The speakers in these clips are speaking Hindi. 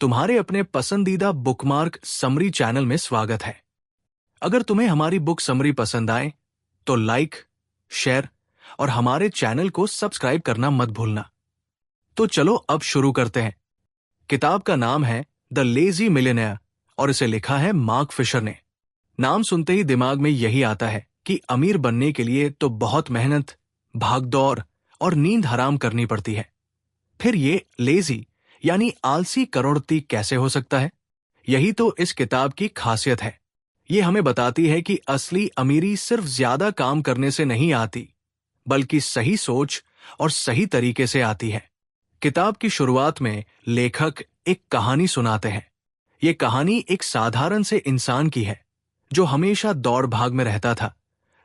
तुम्हारे अपने पसंदीदा बुकमार्क समरी चैनल में स्वागत है। अगर तुम्हें हमारी बुक समरी पसंद आए तो लाइक, शेयर और हमारे चैनल को सब्सक्राइब करना मत भूलना। तो चलो अब शुरू करते हैं। किताब का नाम है द लेजी मिलियनेयर और इसे लिखा है मार्क फिशर ने। नाम सुनते ही दिमाग में यही आता है कि अमीर बनने के लिए तो बहुत मेहनत, भागदौड़ और नींद हराम करनी पड़ती है। फिर ये लेजी यानी आलसी करोड़पति कैसे हो सकता है? यही तो इस किताब की खासियत है। ये हमें बताती है कि असली अमीरी सिर्फ ज्यादा काम करने से नहीं आती, बल्कि सही सोच और सही तरीके से आती है। किताब की शुरुआत में लेखक एक कहानी सुनाते हैं। ये कहानी एक साधारण से इंसान की है जो हमेशा दौड़ भाग में रहता था,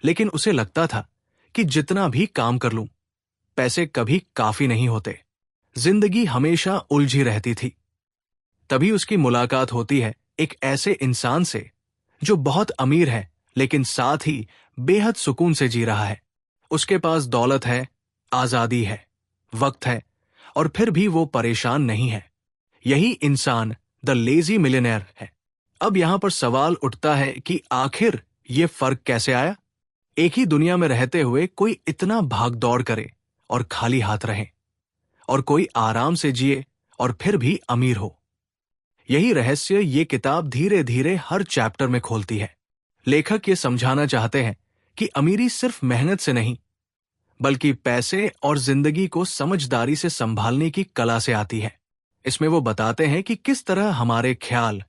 लेकिन उसे लगता था कि जितना भी काम कर लूं, पैसे कभी काफी नहीं होते। जिंदगी हमेशा उलझी रहती थी। तभी उसकी मुलाकात होती है एक ऐसे इंसान से जो बहुत अमीर है, लेकिन साथ ही बेहद सुकून से जी रहा है। उसके पास दौलत है, आजादी है, वक्त है और फिर भी वो परेशान नहीं है। यही इंसान द लेजी मिलियनेयर है। अब यहां पर सवाल उठता है कि आखिर ये फर्क कैसे आया? एक ही दुनिया में रहते हुए कोई इतना भाग दौड़ करे और खाली हाथ रहे, और कोई आराम से जिए और फिर भी अमीर हो। यही रहस्य ये किताब धीरे धीरे हर चैप्टर में खोलती है। लेखक ये समझाना चाहते हैं कि अमीरी सिर्फ मेहनत से नहीं, बल्कि पैसे और जिंदगी को समझदारी से संभालने की कला से आती है। इसमें वो बताते हैं कि किस तरह हमारे ख्याल,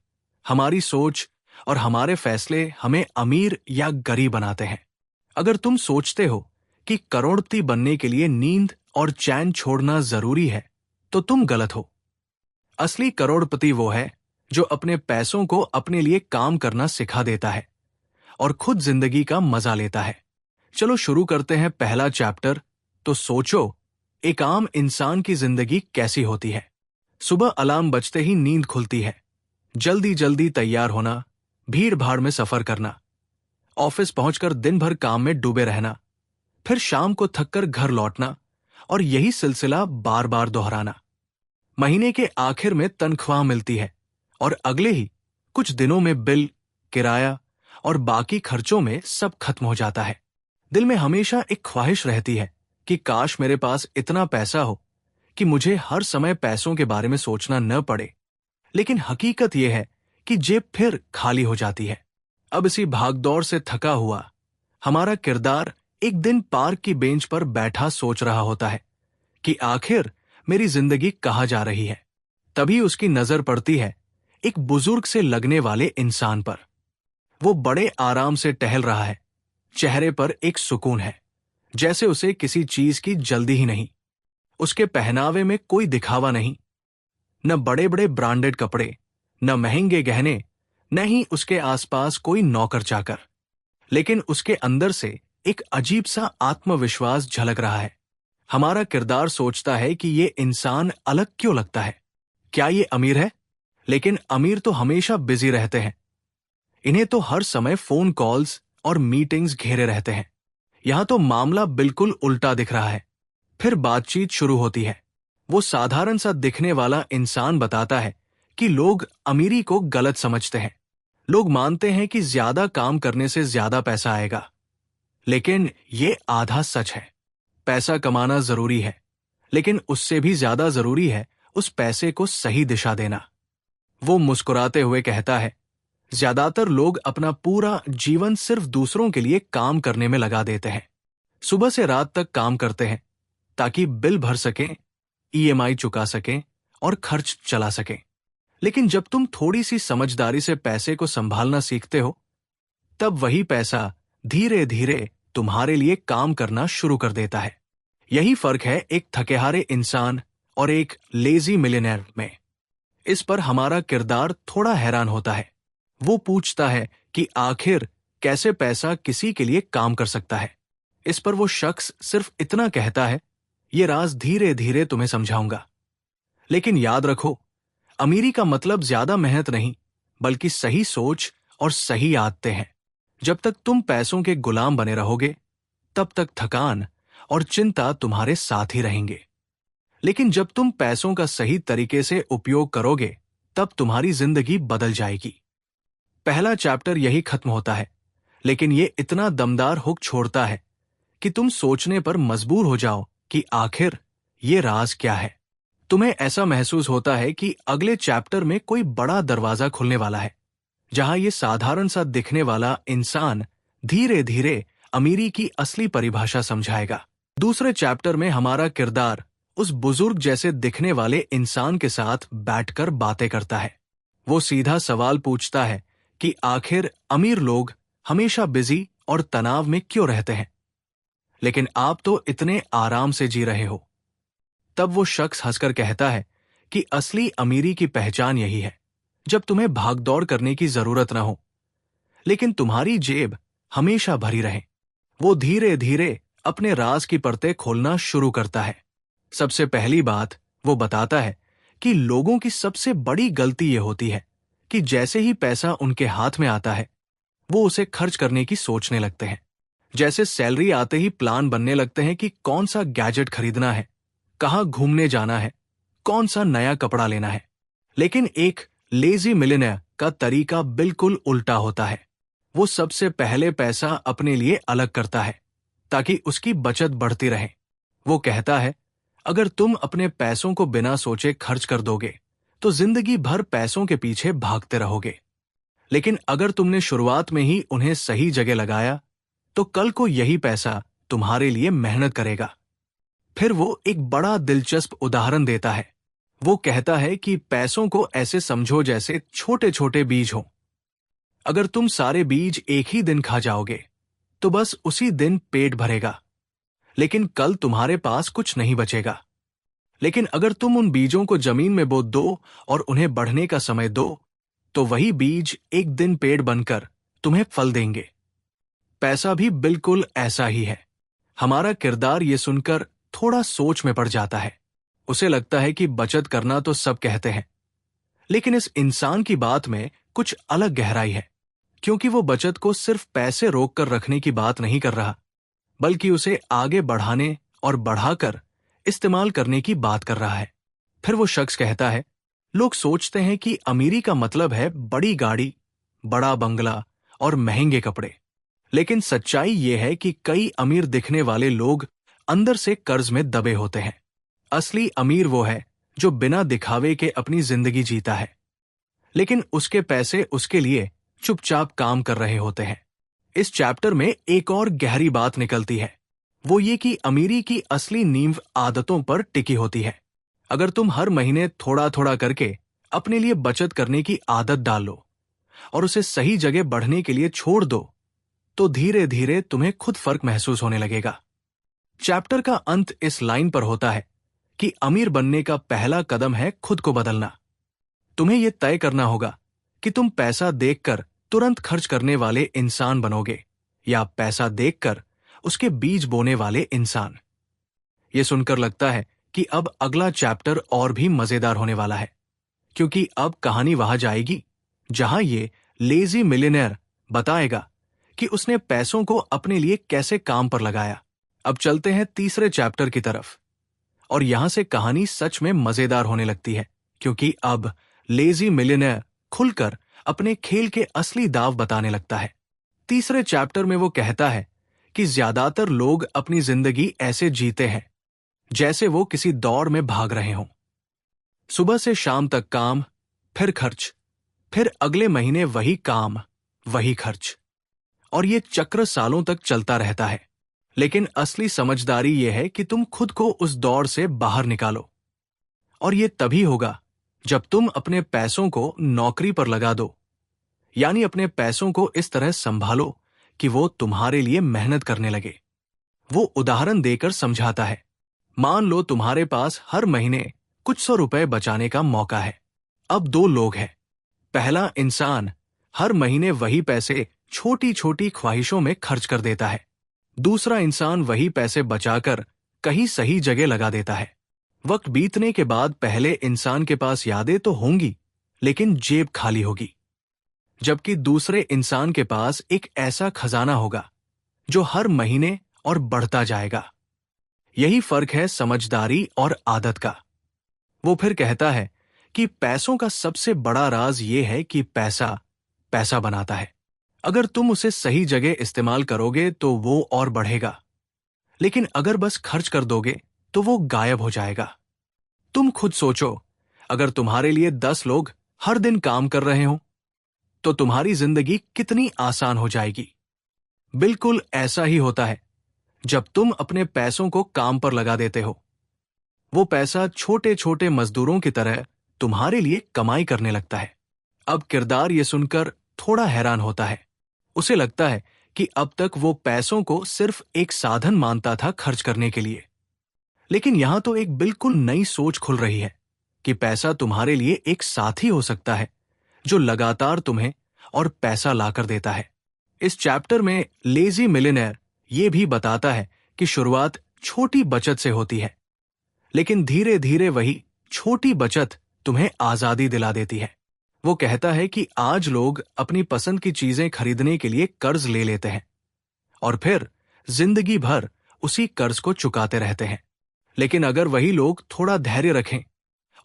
हमारी सोच और हमारे फैसले हमें अमीर या गरीब बनाते हैं। अगर तुम सोचते हो कि करोड़पति बनने के लिए नींद और चैन छोड़ना जरूरी है, तो तुम गलत हो। असली करोड़पति वो है जो अपने पैसों को अपने लिए काम करना सिखा देता है और खुद जिंदगी का मजा लेता है। चलो शुरू करते हैं पहला चैप्टर। तो सोचो, एक आम इंसान की जिंदगी कैसी होती है। सुबह अलार्म बजते ही नींद खुलती है। जल्दी जल्दी तैयार होना, भीड़ भाड़ में सफर करना, ऑफिस पहुंचकर दिन भर काम में डूबे रहना, फिर शाम को थककर घर लौटना और यही सिलसिला बार बार दोहराना। महीने के आखिर में तनख्वाह मिलती है और अगले ही कुछ दिनों में बिल, किराया और बाकी खर्चों में सब खत्म हो जाता है। दिल में हमेशा एक ख्वाहिश रहती है कि काश मेरे पास इतना पैसा हो कि मुझे हर समय पैसों के बारे में सोचना न पड़े। लेकिन हकीकत यह है कि जेब फिर खाली हो जाती है। अब इसी भागदौड़ से थका हुआ हमारा किरदार एक दिन पार्क की बेंच पर बैठा सोच रहा होता है कि आखिर मेरी जिंदगी कहाँ जा रही है। तभी उसकी नजर पड़ती है एक बुजुर्ग से लगने वाले इंसान पर। वो बड़े आराम से टहल रहा है, चेहरे पर एक सुकून है, जैसे उसे किसी चीज की जल्दी ही नहीं। उसके पहनावे में कोई दिखावा नहीं, न बड़े बड़े ब्रांडेड कपड़े, न महंगे गहने, न ही उसके आसपास कोई नौकर चाकर। लेकिन उसके अंदर से एक अजीब सा आत्मविश्वास झलक रहा है। हमारा किरदार सोचता है कि ये इंसान अलग क्यों लगता है। क्या ये अमीर है? लेकिन अमीर तो हमेशा बिजी रहते हैं। इन्हें तो हर समय फोन कॉल्स और मीटिंग्स घेरे रहते हैं। यहां तो मामला बिल्कुल उल्टा दिख रहा है। फिर बातचीत शुरू होती है। वो साधारण सा दिखने वाला इंसान बताता है कि लोग अमीरी को गलत समझते हैं। लोग मानते हैं कि ज्यादा काम करने से ज्यादा पैसा आएगा, लेकिन ये आधा सच है। पैसा कमाना जरूरी है, लेकिन उससे भी ज्यादा जरूरी है उस पैसे को सही दिशा देना। वो मुस्कुराते हुए कहता है, ज्यादातर लोग अपना पूरा जीवन सिर्फ दूसरों के लिए काम करने में लगा देते हैं। सुबह से रात तक काम करते हैं ताकि बिल भर सकें, ईएमआई चुका सकें और खर्च चला सकें। लेकिन जब तुम थोड़ी सी समझदारी से पैसे को संभालना सीखते हो, तब वही पैसा धीरे धीरे तुम्हारे लिए काम करना शुरू कर देता है। यही फर्क है एक थकेहारे इंसान और एक लेजी मिलियनेयर में। इस पर हमारा किरदार थोड़ा हैरान होता है। वो पूछता है कि आखिर कैसे पैसा किसी के लिए काम कर सकता है। इस पर वो शख्स सिर्फ इतना कहता है, ये राज धीरे धीरे तुम्हें समझाऊंगा। लेकिन याद रखो, अमीरी का मतलब ज्यादा मेहनत नहीं, बल्कि सही सोच और सही आदतें हैं। जब तक तुम पैसों के गुलाम बने रहोगे, तब तक थकान और चिंता तुम्हारे साथ ही रहेंगे। लेकिन जब तुम पैसों का सही तरीके से उपयोग करोगे, तब तुम्हारी जिंदगी बदल जाएगी। पहला चैप्टर यही खत्म होता है, लेकिन ये इतना दमदार हुक छोड़ता है कि तुम सोचने पर मजबूर हो जाओ कि आखिर ये राज क्या है। तुम्हें ऐसा महसूस होता है कि अगले चैप्टर में कोई बड़ा दरवाजा खुलने वाला है, जहां ये साधारण सा दिखने वाला इंसान धीरे धीरे अमीरी की असली परिभाषा समझाएगा। दूसरे चैप्टर में हमारा किरदार उस बुजुर्ग जैसे दिखने वाले इंसान के साथ बैठकर बातें करता है। वो सीधा सवाल पूछता है कि आखिर अमीर लोग हमेशा बिजी और तनाव में क्यों रहते हैं, लेकिन आप तो इतने आराम से जी रहे हो। तब वो शख्स हंसकर कहता है कि असली अमीरी की पहचान यही है, जब तुम्हें भागदौड़ करने की जरूरत न हो, लेकिन तुम्हारी जेब हमेशा भरी रहे। वो धीरे धीरे अपने राज की परतें खोलना शुरू करता है। सबसे पहली बात वो बताता है कि लोगों की सबसे बड़ी गलती ये होती है कि जैसे ही पैसा उनके हाथ में आता है, वो उसे खर्च करने की सोचने लगते हैं। जैसे सैलरी आते ही प्लान बनने लगते हैं कि कौन सा गैजेट खरीदना है, कहाँ घूमने जाना है, कौन सा नया कपड़ा लेना है। लेकिन एक लेजी मिलियनेयर का तरीका बिल्कुल उल्टा होता है। वो सबसे पहले पैसा अपने लिए अलग करता है ताकि उसकी बचत बढ़ती रहे। वो कहता है, अगर तुम अपने पैसों को बिना सोचे खर्च कर दोगे तो जिंदगी भर पैसों के पीछे भागते रहोगे, लेकिन अगर तुमने शुरुआत में ही उन्हें सही जगह लगाया तो कल को यही पैसा तुम्हारे लिए मेहनत करेगा। फिर वो एक बड़ा दिलचस्प उदाहरण देता है। वो कहता है कि पैसों को ऐसे समझो जैसे छोटे छोटे बीज हो। अगर तुम सारे बीज एक ही दिन खा जाओगे तो बस उसी दिन पेट भरेगा, लेकिन कल तुम्हारे पास कुछ नहीं बचेगा। लेकिन अगर तुम उन बीजों को जमीन में बो दो और उन्हें बढ़ने का समय दो, तो वही बीज एक दिन पेड़ बनकर तुम्हें फल देंगे। पैसा भी बिल्कुल ऐसा ही है। हमारा किरदार ये सुनकर थोड़ा सोच में पड़ जाता है। उसे लगता है कि बचत करना तो सब कहते हैं, लेकिन इस इंसान की बात में कुछ अलग गहराई है, क्योंकि वो बचत को सिर्फ पैसे रोक कर रखने की बात नहीं कर रहा, बल्कि उसे आगे बढ़ाने और बढ़ाकर इस्तेमाल करने की बात कर रहा है। फिर वो शख्स कहता है, लोग सोचते हैं कि अमीरी का मतलब है बड़ी गाड़ी, बड़ा बंगला और महंगे कपड़े, लेकिन सच्चाई ये है कि कई अमीर दिखने वाले लोग अंदर से कर्ज में दबे होते हैं। असली अमीर वो है जो बिना दिखावे के अपनी जिंदगी जीता है, लेकिन उसके पैसे उसके लिए चुपचाप काम कर रहे होते हैं। इस चैप्टर में एक और गहरी बात निकलती है, वो ये कि अमीरी की असली नींव आदतों पर टिकी होती है। अगर तुम हर महीने थोड़ा थोड़ा करके अपने लिए बचत करने की आदत डाल लो और उसे सही जगह बढ़ने के लिए छोड़ दो, तो धीरे धीरे तुम्हें खुद फर्क महसूस होने लगेगा। चैप्टर का अंत इस लाइन पर होता है कि अमीर बनने का पहला कदम है खुद को बदलना। तुम्हें यह तय करना होगा कि तुम पैसा देखकर तुरंत खर्च करने वाले इंसान बनोगे या पैसा देखकर उसके बीज बोने वाले इंसान। यह सुनकर लगता है कि अब अगला चैप्टर और भी मजेदार होने वाला है, क्योंकि अब कहानी वहां जाएगी जहां ये लेजी मिलियनेयर बताएगा कि उसने पैसों को अपने लिए कैसे काम पर लगाया। अब चलते हैं तीसरे चैप्टर की तरफ, और यहां से कहानी सच में मजेदार होने लगती है, क्योंकि अब लेजी मिलियनेयर खुलकर अपने खेल के असली दाव बताने लगता है। तीसरे चैप्टर में वो कहता है कि ज्यादातर लोग अपनी जिंदगी ऐसे जीते हैं जैसे वो किसी दौड़ में भाग रहे हों। सुबह से शाम तक काम, फिर खर्च, फिर अगले महीने वही काम, वही खर्च, और ये चक्र सालों तक चलता रहता है। लेकिन असली समझदारी यह है कि तुम खुद को उस दौड़ से बाहर निकालो, और ये तभी होगा जब तुम अपने पैसों को नौकरी पर लगा दो, यानी अपने पैसों को इस तरह संभालो कि वो तुम्हारे लिए मेहनत करने लगे। वो उदाहरण देकर समझाता है, मान लो तुम्हारे पास हर महीने कुछ सौ रुपए बचाने का मौका है। अब दो लोग हैं। पहला इंसान हर महीने वही पैसे छोटी छोटी ख्वाहिशों में खर्च कर देता है। दूसरा इंसान वही पैसे बचाकर कहीं सही जगह लगा देता है। वक्त बीतने के बाद पहले इंसान के पास यादें तो होंगी, लेकिन जेब खाली होगी, जबकि दूसरे इंसान के पास एक ऐसा खजाना होगा जो हर महीने और बढ़ता जाएगा। यही फर्क है समझदारी और आदत का। वो फिर कहता है कि पैसों का सबसे बड़ा राज ये है कि पैसा पैसा बनाता है। अगर तुम उसे सही जगह इस्तेमाल करोगे तो वो और बढ़ेगा, लेकिन अगर बस खर्च कर दोगे तो वो गायब हो जाएगा। तुम खुद सोचो, अगर तुम्हारे लिए 10 लोग हर दिन काम कर रहे हो तो तुम्हारी जिंदगी कितनी आसान हो जाएगी। बिल्कुल ऐसा ही होता है जब तुम अपने पैसों को काम पर लगा देते हो। वो पैसा छोटे छोटे मजदूरों की तरह तुम्हारे लिए कमाई करने लगता है। अब किरदार ये सुनकर थोड़ा हैरान होता है। उसे लगता है कि अब तक वो पैसों को सिर्फ एक साधन मानता था खर्च करने के लिए, लेकिन यहां तो एक बिल्कुल नई सोच खुल रही है कि पैसा तुम्हारे लिए एक साथी हो सकता है जो लगातार तुम्हें और पैसा लाकर देता है। इस चैप्टर में लेजी मिलियनेयर ये भी बताता है कि शुरुआत छोटी बचत से होती है, लेकिन धीरे धीरे वही छोटी बचत तुम्हें आजादी दिला देती है। वो कहता है कि आज लोग अपनी पसंद की चीजें खरीदने के लिए कर्ज ले लेते हैं और फिर जिंदगी भर उसी कर्ज को चुकाते रहते हैं। लेकिन अगर वही लोग थोड़ा धैर्य रखें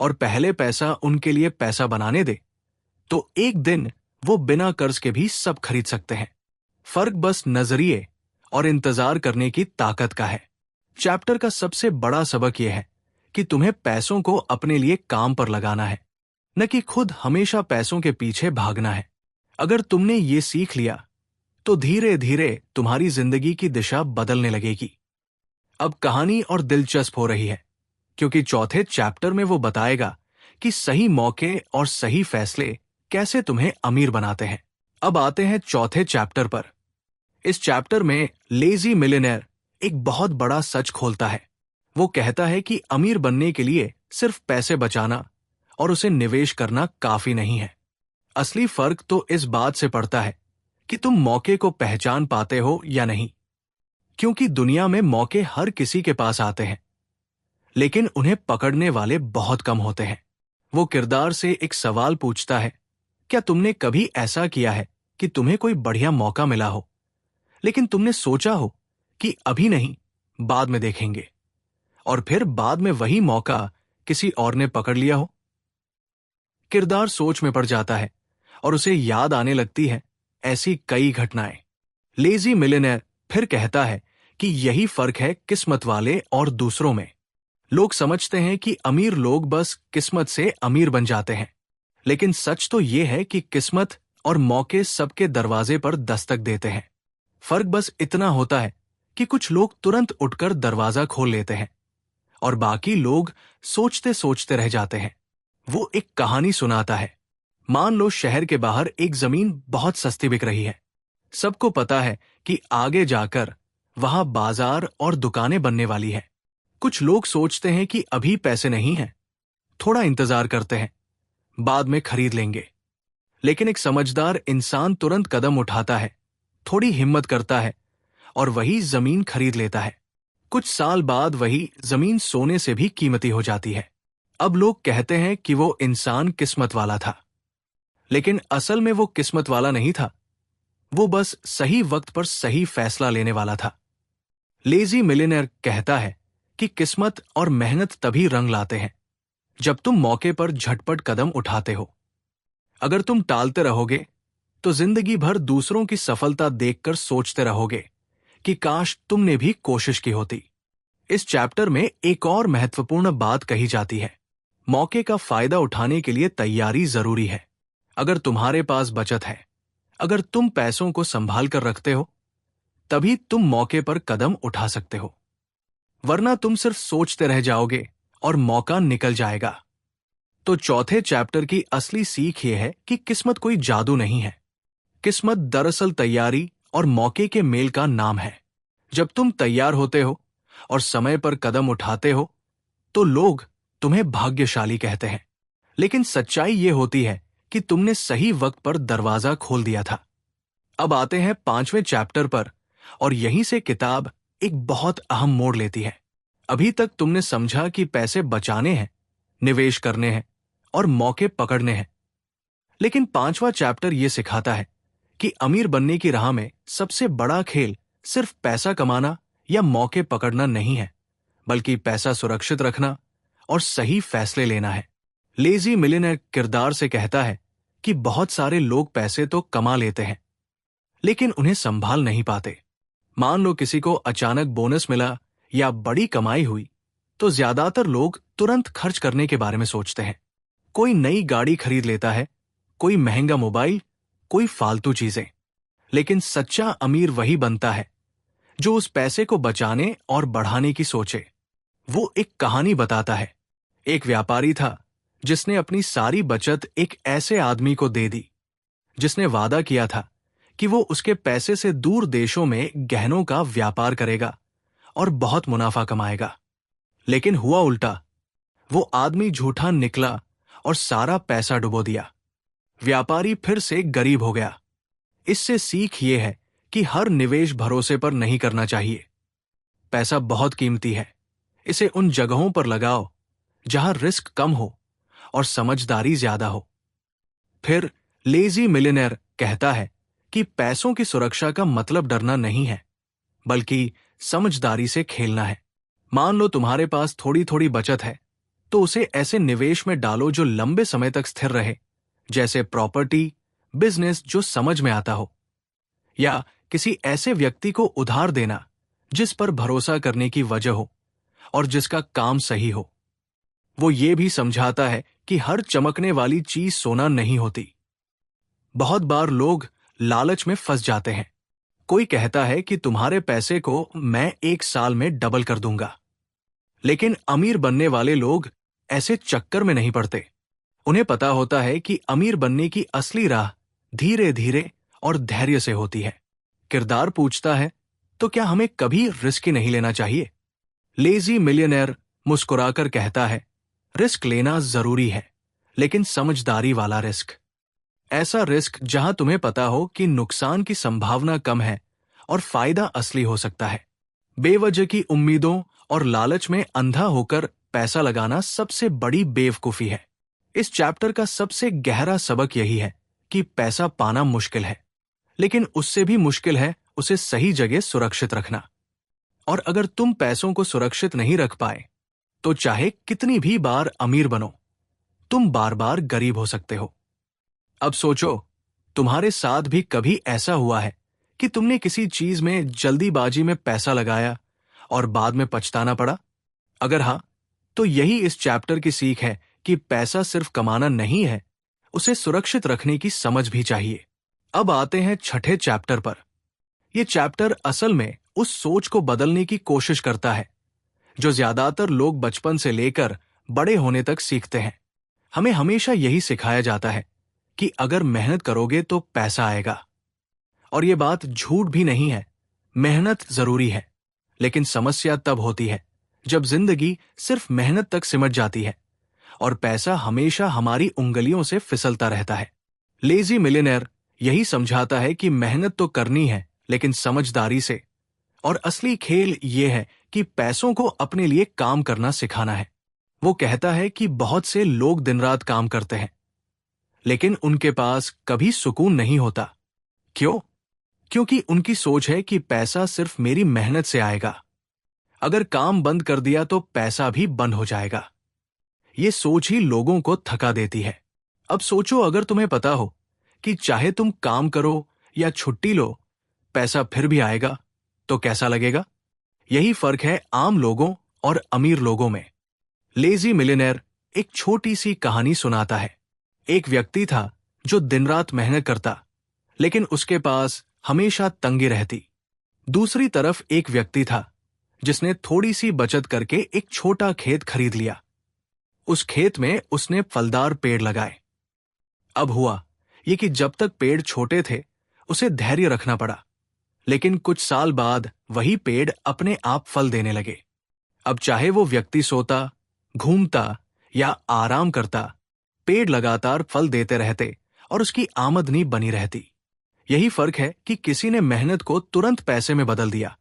और पहले पैसा उनके लिए पैसा बनाने दे, तो एक दिन वो बिना कर्ज के भी सब खरीद सकते हैं। फर्क बस नजरिए और इंतजार करने की ताकत का है। चैप्टर का सबसे बड़ा सबक यह है कि तुम्हें पैसों को अपने लिए काम पर लगाना है, न कि खुद हमेशा पैसों के पीछे भागना है। अगर तुमने ये सीख लिया तो धीरे धीरे तुम्हारी जिंदगी की दिशा बदलने लगेगी। अब कहानी और दिलचस्प हो रही है, क्योंकि चौथे चैप्टर में वो बताएगा कि सही मौके और सही फैसले कैसे तुम्हें अमीर बनाते हैं। अब आते हैं चौथे चैप्टर पर। इस चैप्टर में लेजी मिलियनेयर एक बहुत बड़ा सच खोलता है। वो कहता है कि अमीर बनने के लिए सिर्फ पैसे बचाना और उसे निवेश करना काफी नहीं है। असली फर्क तो इस बात से पड़ता है कि तुम मौके को पहचान पाते हो या नहीं, क्योंकि दुनिया में मौके हर किसी के पास आते हैं, लेकिन उन्हें पकड़ने वाले बहुत कम होते हैं। वो किरदार से एक सवाल पूछता है, क्या तुमने कभी ऐसा किया है कि तुम्हें कोई बढ़िया मौका मिला हो, लेकिन तुमने सोचा हो कि अभी नहीं, बाद में देखेंगे, और फिर बाद में वही मौका किसी और ने पकड़ लिया हो? किरदार सोच में पड़ जाता है और उसे याद आने लगती है ऐसी कई घटनाएं। लेजी मिलियनेयर फिर कहता है कि यही फर्क है किस्मत वाले और दूसरों में। लोग समझते हैं कि अमीर लोग बस किस्मत से अमीर बन जाते हैं, लेकिन सच तो ये है कि किस्मत और मौके सबके दरवाजे पर दस्तक देते हैं। फर्क बस इतना होता है कि कुछ लोग तुरंत उठकर दरवाजा खोल लेते हैं और बाकी लोग सोचते सोचते रह जाते हैं। वो एक कहानी सुनाता है। मान लो शहर के बाहर एक जमीन बहुत सस्ती बिक रही है। सबको पता है कि आगे जाकर वहां बाजार और दुकानें बनने वाली है। कुछ लोग सोचते हैं कि अभी पैसे नहीं हैं, थोड़ा इंतजार करते हैं, बाद में खरीद लेंगे। लेकिन एक समझदार इंसान तुरंत कदम उठाता है, थोड़ी हिम्मत करता है और वही जमीन खरीद लेता है। कुछ साल बाद वही जमीन सोने से भी कीमती हो जाती है। अब लोग कहते हैं कि वो इंसान किस्मत वाला था, लेकिन असल में वो किस्मत वाला नहीं था, वो बस सही वक्त पर सही फैसला लेने वाला था। लेजी मिलियनेयर कहता है कि किस्मत और मेहनत तभी रंग लाते हैं जब तुम मौके पर झटपट कदम उठाते हो। अगर तुम टालते रहोगे तो जिंदगी भर दूसरों की सफलता देखकर सोचते रहोगे कि काश तुमने भी कोशिश की होती। इस चैप्टर में एक और महत्वपूर्ण बात कही जाती है, मौके का फायदा उठाने के लिए तैयारी जरूरी है। अगर तुम्हारे पास बचत है, अगर तुम पैसों को संभाल कर रखते हो, तभी तुम मौके पर कदम उठा सकते हो, वरना तुम सिर्फ सोचते रह जाओगे और मौका निकल जाएगा। तो चौथे चैप्टर की असली सीख यह है कि किस्मत कोई जादू नहीं है। किस्मत दरअसल तैयारी और मौके के मेल का नाम है। जब तुम तैयार होते हो और समय पर कदम उठाते हो तो लोग तुम्हें भाग्यशाली कहते हैं, लेकिन सच्चाई ये होती है कि तुमने सही वक्त पर दरवाजा खोल दिया था। अब आते हैं 5वें चैप्टर पर, और यहीं से किताब एक बहुत अहम मोड़ लेती है। अभी तक तुमने समझा कि पैसे बचाने हैं, निवेश करने हैं और मौके पकड़ने हैं, लेकिन 5वां चैप्टर यह सिखाता है कि अमीर बनने की राह में सबसे बड़ा खेल सिर्फ पैसा कमाना या मौके पकड़ना नहीं है, बल्कि पैसा सुरक्षित रखना और सही फैसले लेना है। लेजी मिलियनेयर किरदार से कहता है कि बहुत सारे लोग पैसे तो कमा लेते हैं, लेकिन उन्हें संभाल नहीं पाते। मान लो किसी को अचानक बोनस मिला या बड़ी कमाई हुई, तो ज्यादातर लोग तुरंत खर्च करने के बारे में सोचते हैं। कोई नई गाड़ी खरीद लेता है, कोई महंगा मोबाइल, कोई फालतू चीजें। लेकिन सच्चा अमीर वही बनता है जो उस पैसे को बचाने और बढ़ाने की सोचे। वो एक कहानी बताता है। एक व्यापारी था जिसने अपनी सारी बचत एक ऐसे आदमी को दे दी जिसने वादा किया था कि वो उसके पैसे से दूर देशों में गहनों का व्यापार करेगा और बहुत मुनाफा कमाएगा। लेकिन हुआ उल्टा। वो आदमी झूठा निकला और सारा पैसा डुबो दिया। व्यापारी फिर से गरीब हो गया। इससे सीख ये है कि हर निवेश भरोसे पर नहीं करना चाहिए। पैसा बहुत कीमती है, इसे उन जगहों पर लगाओ जहां रिस्क कम हो और समझदारी ज्यादा हो। फिर लेजी मिलियनेयर कहता है कि पैसों की सुरक्षा का मतलब डरना नहीं है, बल्कि समझदारी से खेलना है। मान लो तुम्हारे पास थोड़ी थोड़ी बचत है, तो उसे ऐसे निवेश में डालो जो लंबे समय तक स्थिर रहे, जैसे प्रॉपर्टी, बिजनेस जो समझ में आता हो, या किसी ऐसे व्यक्ति को उधार देना जिस पर भरोसा करने की वजह हो और जिसका काम सही हो। वो ये भी समझाता है कि हर चमकने वाली चीज सोना नहीं होती। बहुत बार लोग लालच में फंस जाते हैं। कोई कहता है कि तुम्हारे पैसे को मैं 1 साल में डबल कर दूंगा। लेकिन अमीर बनने वाले लोग ऐसे चक्कर में नहीं पड़ते। उन्हें पता होता है कि अमीर बनने की असली राह धीरे धीरे और धैर्य से होती है। किरदार पूछता है, तो क्या हमें कभी रिस्क ही नहीं लेना चाहिए? लेजी मिलियनेयर मुस्कुराकर कहता है, रिस्क लेना जरूरी है, लेकिन समझदारी वाला रिस्क। ऐसा रिस्क जहां तुम्हें पता हो कि नुकसान की संभावना कम है और फायदा असली हो सकता है। बेवजह की उम्मीदों और लालच में अंधा होकर पैसा लगाना सबसे बड़ी बेवकूफी है। इस चैप्टर का सबसे गहरा सबक यही है कि पैसा पाना मुश्किल है, लेकिन उससे भी मुश्किल है उसे सही जगह सुरक्षित रखना। और अगर तुम पैसों को सुरक्षित नहीं रख पाए, तो चाहे कितनी भी बार अमीर बनो, तुम बार बार गरीब हो सकते हो। अब सोचो, तुम्हारे साथ भी कभी ऐसा हुआ है कि तुमने किसी चीज में जल्दीबाजी में पैसा लगाया और बाद में पछताना पड़ा? अगर हाँ, तो यही इस चैप्टर की सीख है कि पैसा सिर्फ कमाना नहीं है, उसे सुरक्षित रखने की समझ भी चाहिए। अब आते हैं छठे चैप्टर पर। यह चैप्टर असल में उस सोच को बदलने की कोशिश करता है जो ज्यादातर लोग बचपन से लेकर बड़े होने तक सीखते हैं। हमें हमेशा यही सिखाया जाता है कि अगर मेहनत करोगे तो पैसा आएगा। और ये बात झूठ भी नहीं है, मेहनत जरूरी है। लेकिन समस्या तब होती है जब जिंदगी सिर्फ मेहनत तक सिमट जाती है और पैसा हमेशा हमारी उंगलियों से फिसलता रहता है। लेजी मिलियनेयर यही समझाता है कि मेहनत तो करनी है, लेकिन समझदारी से। और असली खेल ये है कि पैसों को अपने लिए काम करना सिखाना है। वो कहता है कि बहुत से लोग दिन रात काम करते हैं, लेकिन उनके पास कभी सुकून नहीं होता। क्यों? क्योंकि उनकी सोच है कि पैसा सिर्फ मेरी मेहनत से आएगा। अगर काम बंद कर दिया तो पैसा भी बंद हो जाएगा। ये सोच ही लोगों को थका देती है। अब सोचो, अगर तुम्हें पता हो कि चाहे तुम काम करो या छुट्टी लो, पैसा फिर भी आएगा, तो कैसा लगेगा? यही फर्क है आम लोगों और अमीर लोगों में। लेजी मिलियनेयर एक छोटी सी कहानी सुनाता है। एक व्यक्ति था जो दिन रात मेहनत करता, लेकिन उसके पास हमेशा तंगी रहती। दूसरी तरफ एक व्यक्ति था जिसने थोड़ी सी बचत करके एक छोटा खेत खरीद लिया। उस खेत में उसने फलदार पेड़ लगाए। अब हुआ ये कि जब तक पेड़ छोटे थे उसे धैर्य रखना पड़ा, लेकिन कुछ साल बाद वही पेड़ अपने आप फल देने लगे। अब चाहे वो व्यक्ति सोता, घूमता या आराम करता, पेड़ लगातार फल देते रहते और उसकी आमदनी बनी रहती। यही फर्क है कि किसी ने मेहनत को तुरंत पैसे में बदल दिया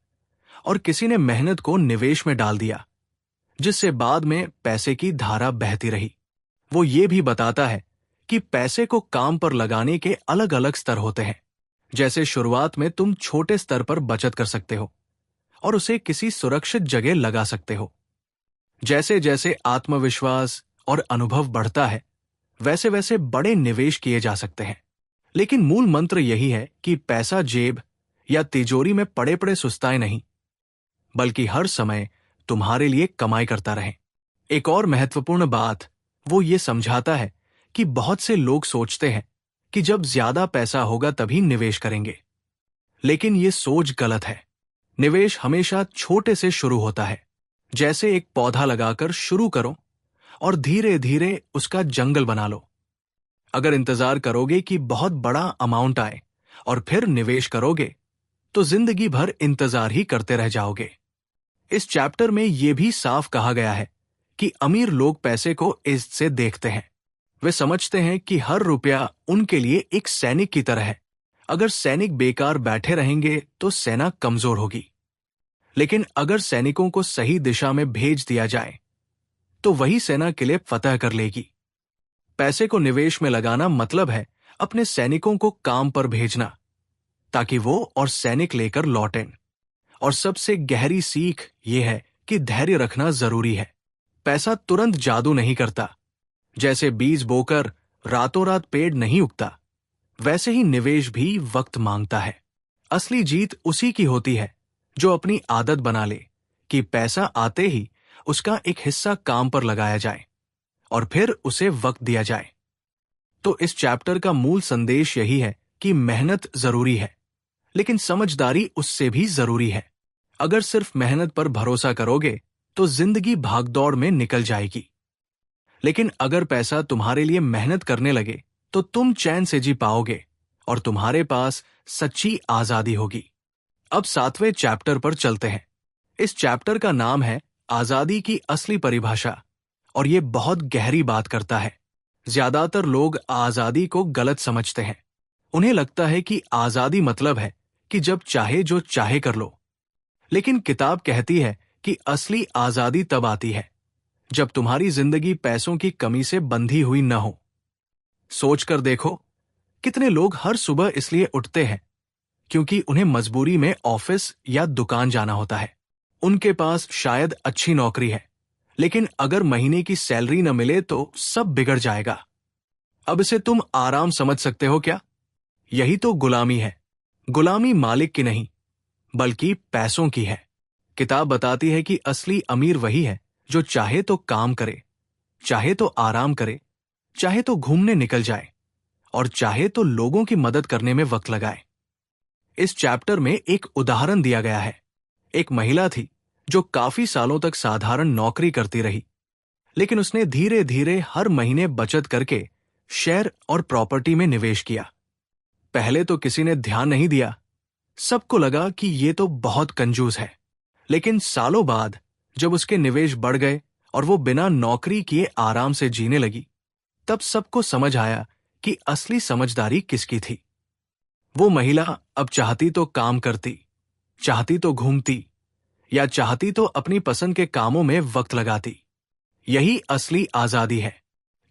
और किसी ने मेहनत को निवेश में डाल दिया, जिससे बाद में पैसे की धारा बहती रही। वो ये भी बताता है कि पैसे को काम पर लगाने के अलग अलग स्तर होते हैं। जैसे शुरुआत में तुम छोटे स्तर पर बचत कर सकते हो और उसे किसी सुरक्षित जगह लगा सकते हो। जैसे जैसे आत्मविश्वास और अनुभव बढ़ता है, वैसे वैसे बड़े निवेश किए जा सकते हैं। लेकिन मूल मंत्र यही है कि पैसा जेब या तिजोरी में पड़े पड़े सुस्ताए नहीं, बल्कि हर समय तुम्हारे लिए कमाई करता रहे। एक और महत्वपूर्ण बात वो ये समझाता है कि बहुत से लोग सोचते हैं कि जब ज्यादा पैसा होगा तभी निवेश करेंगे, लेकिन ये सोच गलत है। निवेश हमेशा छोटे से शुरू होता है। जैसे एक पौधा लगाकर शुरू करो और धीरे धीरे उसका जंगल बना लो। अगर इंतजार करोगे कि बहुत बड़ा अमाउंट आए और फिर निवेश करोगे तो जिंदगी भर इंतजार ही करते रह जाओगे। इस चैप्टर में यह भी साफ कहा गया है कि अमीर लोग पैसे को इज्जत से देखते हैं। वे समझते हैं कि हर रुपया उनके लिए एक सैनिक की तरह है। अगर सैनिक बेकार बैठे रहेंगे तो सेना कमजोर होगी, लेकिन अगर सैनिकों को सही दिशा में भेज दिया जाए तो वही सेना किले फतह कर लेगी। पैसे को निवेश में लगाना मतलब है अपने सैनिकों को काम पर भेजना ताकि वो और सैनिक लेकर लौटें। और सबसे गहरी सीख ये है कि धैर्य रखना जरूरी है। पैसा तुरंत जादू नहीं करता। जैसे बीज बोकर रातों रात पेड़ नहीं उगता, वैसे ही निवेश भी वक्त मांगता है। असली जीत उसी की होती है जो अपनी आदत बना ले कि पैसा आते ही उसका एक हिस्सा काम पर लगाया जाए और फिर उसे वक्त दिया जाए। तो इस चैप्टर का मूल संदेश यही है कि मेहनत जरूरी है, लेकिन समझदारी उससे भी जरूरी है। अगर सिर्फ मेहनत पर भरोसा करोगे तो जिंदगी भागदौड़ में निकल जाएगी, लेकिन अगर पैसा तुम्हारे लिए मेहनत करने लगे तो तुम चैन से जी पाओगे और तुम्हारे पास सच्ची आजादी होगी। अब 7वें चैप्टर पर चलते हैं। इस चैप्टर का नाम है आजादी की असली परिभाषा और ये बहुत गहरी बात करता है। ज्यादातर लोग आजादी को गलत समझते हैं। उन्हें लगता है कि आजादी मतलब है कि जब चाहे जो चाहे कर लो, लेकिन किताब कहती है कि असली आजादी तब आती है जब तुम्हारी जिंदगी पैसों की कमी से बंधी हुई न हो। सोचकर देखो, कितने लोग हर सुबह इसलिए उठते हैं क्योंकि उन्हें मजबूरी में ऑफिस या दुकान जाना होता है। उनके पास शायद अच्छी नौकरी है, लेकिन अगर महीने की सैलरी न मिले तो सब बिगड़ जाएगा। अब इसे तुम आराम समझ सकते हो क्या? यही तो गुलामी है। गुलामी मालिक की नहीं, बल्कि पैसों की है। किताब बताती है कि असली अमीर वही है जो चाहे तो काम करे, चाहे तो आराम करे, चाहे तो घूमने निकल जाए और चाहे तो लोगों की मदद करने में वक्त लगाए। इस चैप्टर में एक उदाहरण दिया गया है। एक महिला थी जो काफी सालों तक साधारण नौकरी करती रही, लेकिन उसने धीरे धीरे हर महीने बचत करके शेयर और प्रॉपर्टी में निवेश किया। पहले तो किसी ने ध्यान नहीं दिया, सबको लगा कि ये तो बहुत कंजूस है। लेकिन सालों बाद जब उसके निवेश बढ़ गए और वो बिना नौकरी किए आराम से जीने लगी, तब सबको समझ आया कि असली समझदारी किसकी थी। वो महिला अब चाहती तो काम करती, चाहती तो घूमती, या चाहती तो अपनी पसंद के कामों में वक्त लगाती। यही असली आजादी है।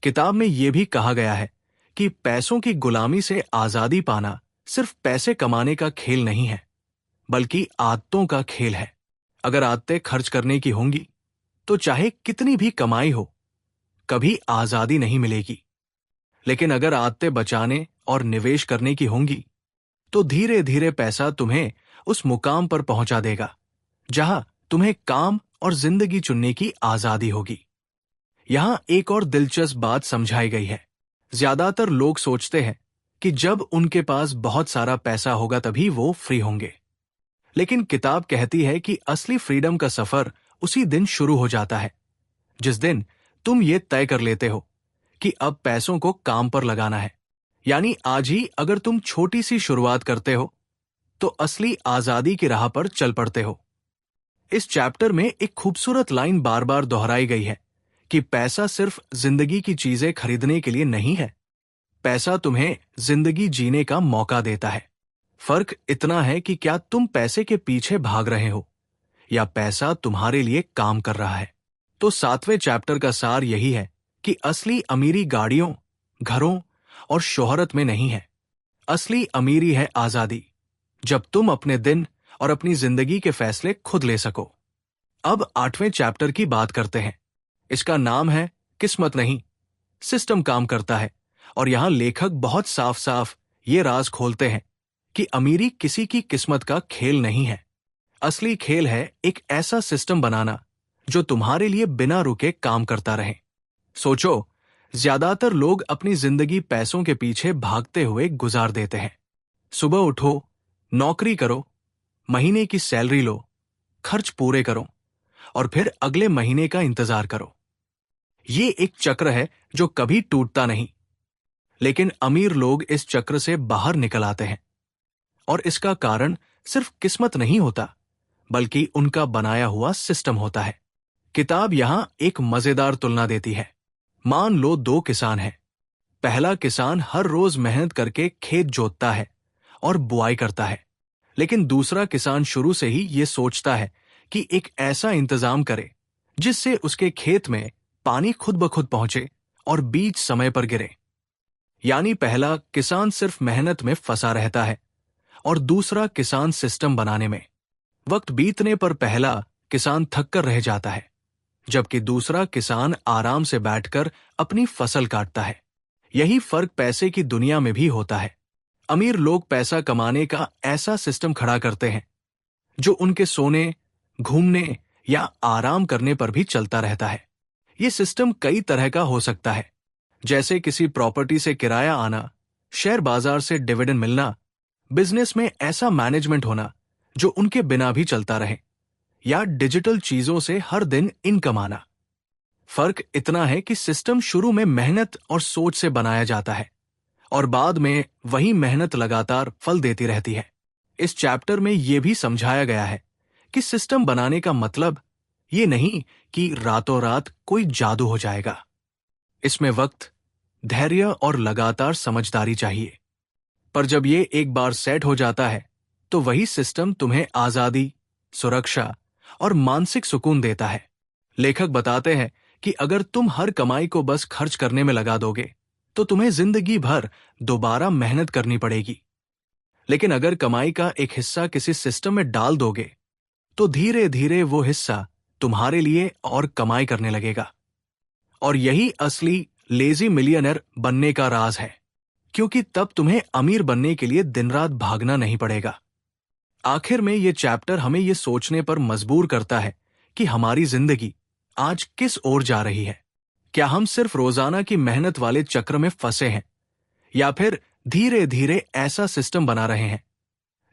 किताब में यह भी कहा गया है कि पैसों की गुलामी से आजादी पाना सिर्फ पैसे कमाने का खेल नहीं है, बल्कि आदतों का खेल है। अगर आदतें खर्च करने की होंगी तो चाहे कितनी भी कमाई हो, कभी आजादी नहीं मिलेगी। लेकिन अगर आदतें बचाने और निवेश करने की होंगी तो धीरे धीरे पैसा तुम्हें उस मुकाम पर पहुंचा देगा जहां तुम्हें काम और जिंदगी चुनने की आजादी होगी। यहां एक और दिलचस्प बात समझाई गई है। ज्यादातर लोग सोचते हैं कि जब उनके पास बहुत सारा पैसा होगा तभी वो फ्री होंगे, लेकिन किताब कहती है कि असली फ्रीडम का सफर उसी दिन शुरू हो जाता है जिस दिन तुम ये तय कर लेते हो कि अब पैसों को काम पर लगाना है। यानी आज ही अगर तुम छोटी सी शुरुआत करते हो तो असली आजादी की राह पर चल पड़ते हो। इस चैप्टर में एक खूबसूरत लाइन बार बार दोहराई गई है कि पैसा सिर्फ जिंदगी की चीजें खरीदने के लिए नहीं है, पैसा तुम्हें जिंदगी जीने का मौका देता है। फर्क इतना है कि क्या तुम पैसे के पीछे भाग रहे हो या पैसा तुम्हारे लिए काम कर रहा है। तो 7वें चैप्टर का सार यही है कि असली अमीरी गाड़ियों, घरों और शोहरत में नहीं है। असली अमीरी है आजादी, जब तुम अपने दिन और अपनी जिंदगी के फैसले खुद ले सको। अब 8वें चैप्टर की बात करते हैं। इसका नाम है किस्मत नहीं, सिस्टम काम करता है। और यहां लेखक बहुत साफ साफ ये राज खोलते हैं कि अमीरी किसी की किस्मत का खेल नहीं है। असली खेल है एक ऐसा सिस्टम बनाना जो तुम्हारे लिए बिना रुके काम करता रहे। सोचो, ज्यादातर लोग अपनी जिंदगी पैसों के पीछे भागते हुए गुजार देते हैं। सुबह उठो, नौकरी करो, महीने की सैलरी लो, खर्च पूरे करो और फिर अगले महीने का इंतजार करो। ये एक चक्र है जो कभी टूटता नहीं। लेकिन अमीर लोग इस चक्र से बाहर निकल आते हैं और इसका कारण सिर्फ किस्मत नहीं होता, बल्कि उनका बनाया हुआ सिस्टम होता है। किताब यहां एक मजेदार तुलना देती है। मान लो दो किसान हैं। पहला किसान हर रोज मेहनत करके खेत जोतता है और बुआई करता है, लेकिन दूसरा किसान शुरू से ही ये सोचता है कि एक ऐसा इंतजाम करे जिससे उसके खेत में पानी खुद ब खुद पहुंचे और बीज समय पर गिरे। यानी पहला किसान सिर्फ मेहनत में फंसा रहता है और दूसरा किसान सिस्टम बनाने में। वक्त बीतने पर पहला किसान थक कर रह जाता है, जबकि दूसरा किसान आराम से बैठकर अपनी फसल काटता है। यही फर्क पैसे की दुनिया में भी होता है। अमीर लोग पैसा कमाने का ऐसा सिस्टम खड़ा करते हैं जो उनके सोने, घूमने या आराम करने पर भी चलता रहता है। ये सिस्टम कई तरह का हो सकता है, जैसे किसी प्रॉपर्टी से किराया आना, शेयर बाजार से डिविडेंड मिलना, बिजनेस में ऐसा मैनेजमेंट होना जो उनके बिना भी चलता रहे, या डिजिटल चीजों से हर दिन इनकम आना। फर्क इतना है कि सिस्टम शुरू में मेहनत और सोच से बनाया जाता है और बाद में वही मेहनत लगातार फल देती रहती है। इस चैप्टर में यह भी समझाया गया है कि सिस्टम बनाने का मतलब ये नहीं कि रातों रात कोई जादू हो जाएगा। इसमें वक्त, धैर्य और लगातार समझदारी चाहिए। पर जब ये एक बार सेट हो जाता है तो वही सिस्टम तुम्हें आजादी, सुरक्षा और मानसिक सुकून देता है। लेखक बताते हैं कि अगर तुम हर कमाई को बस खर्च करने में लगा दोगे तो तुम्हें जिंदगी भर दोबारा मेहनत करनी पड़ेगी। लेकिन अगर कमाई का एक हिस्सा किसी सिस्टम में डाल दोगे तो धीरे धीरे वो हिस्सा तुम्हारे लिए और कमाई करने लगेगा। और यही असली लेजी मिलियनर बनने का राज है, क्योंकि तब तुम्हें अमीर बनने के लिए दिन रात भागना नहीं पड़ेगा। आखिर में ये चैप्टर हमें ये सोचने पर मजबूर करता है कि हमारी जिंदगी आज किस ओर जा रही है। क्या हम सिर्फ रोजाना की मेहनत वाले चक्र में फंसे हैं, या फिर धीरे धीरे ऐसा सिस्टम बना रहे हैं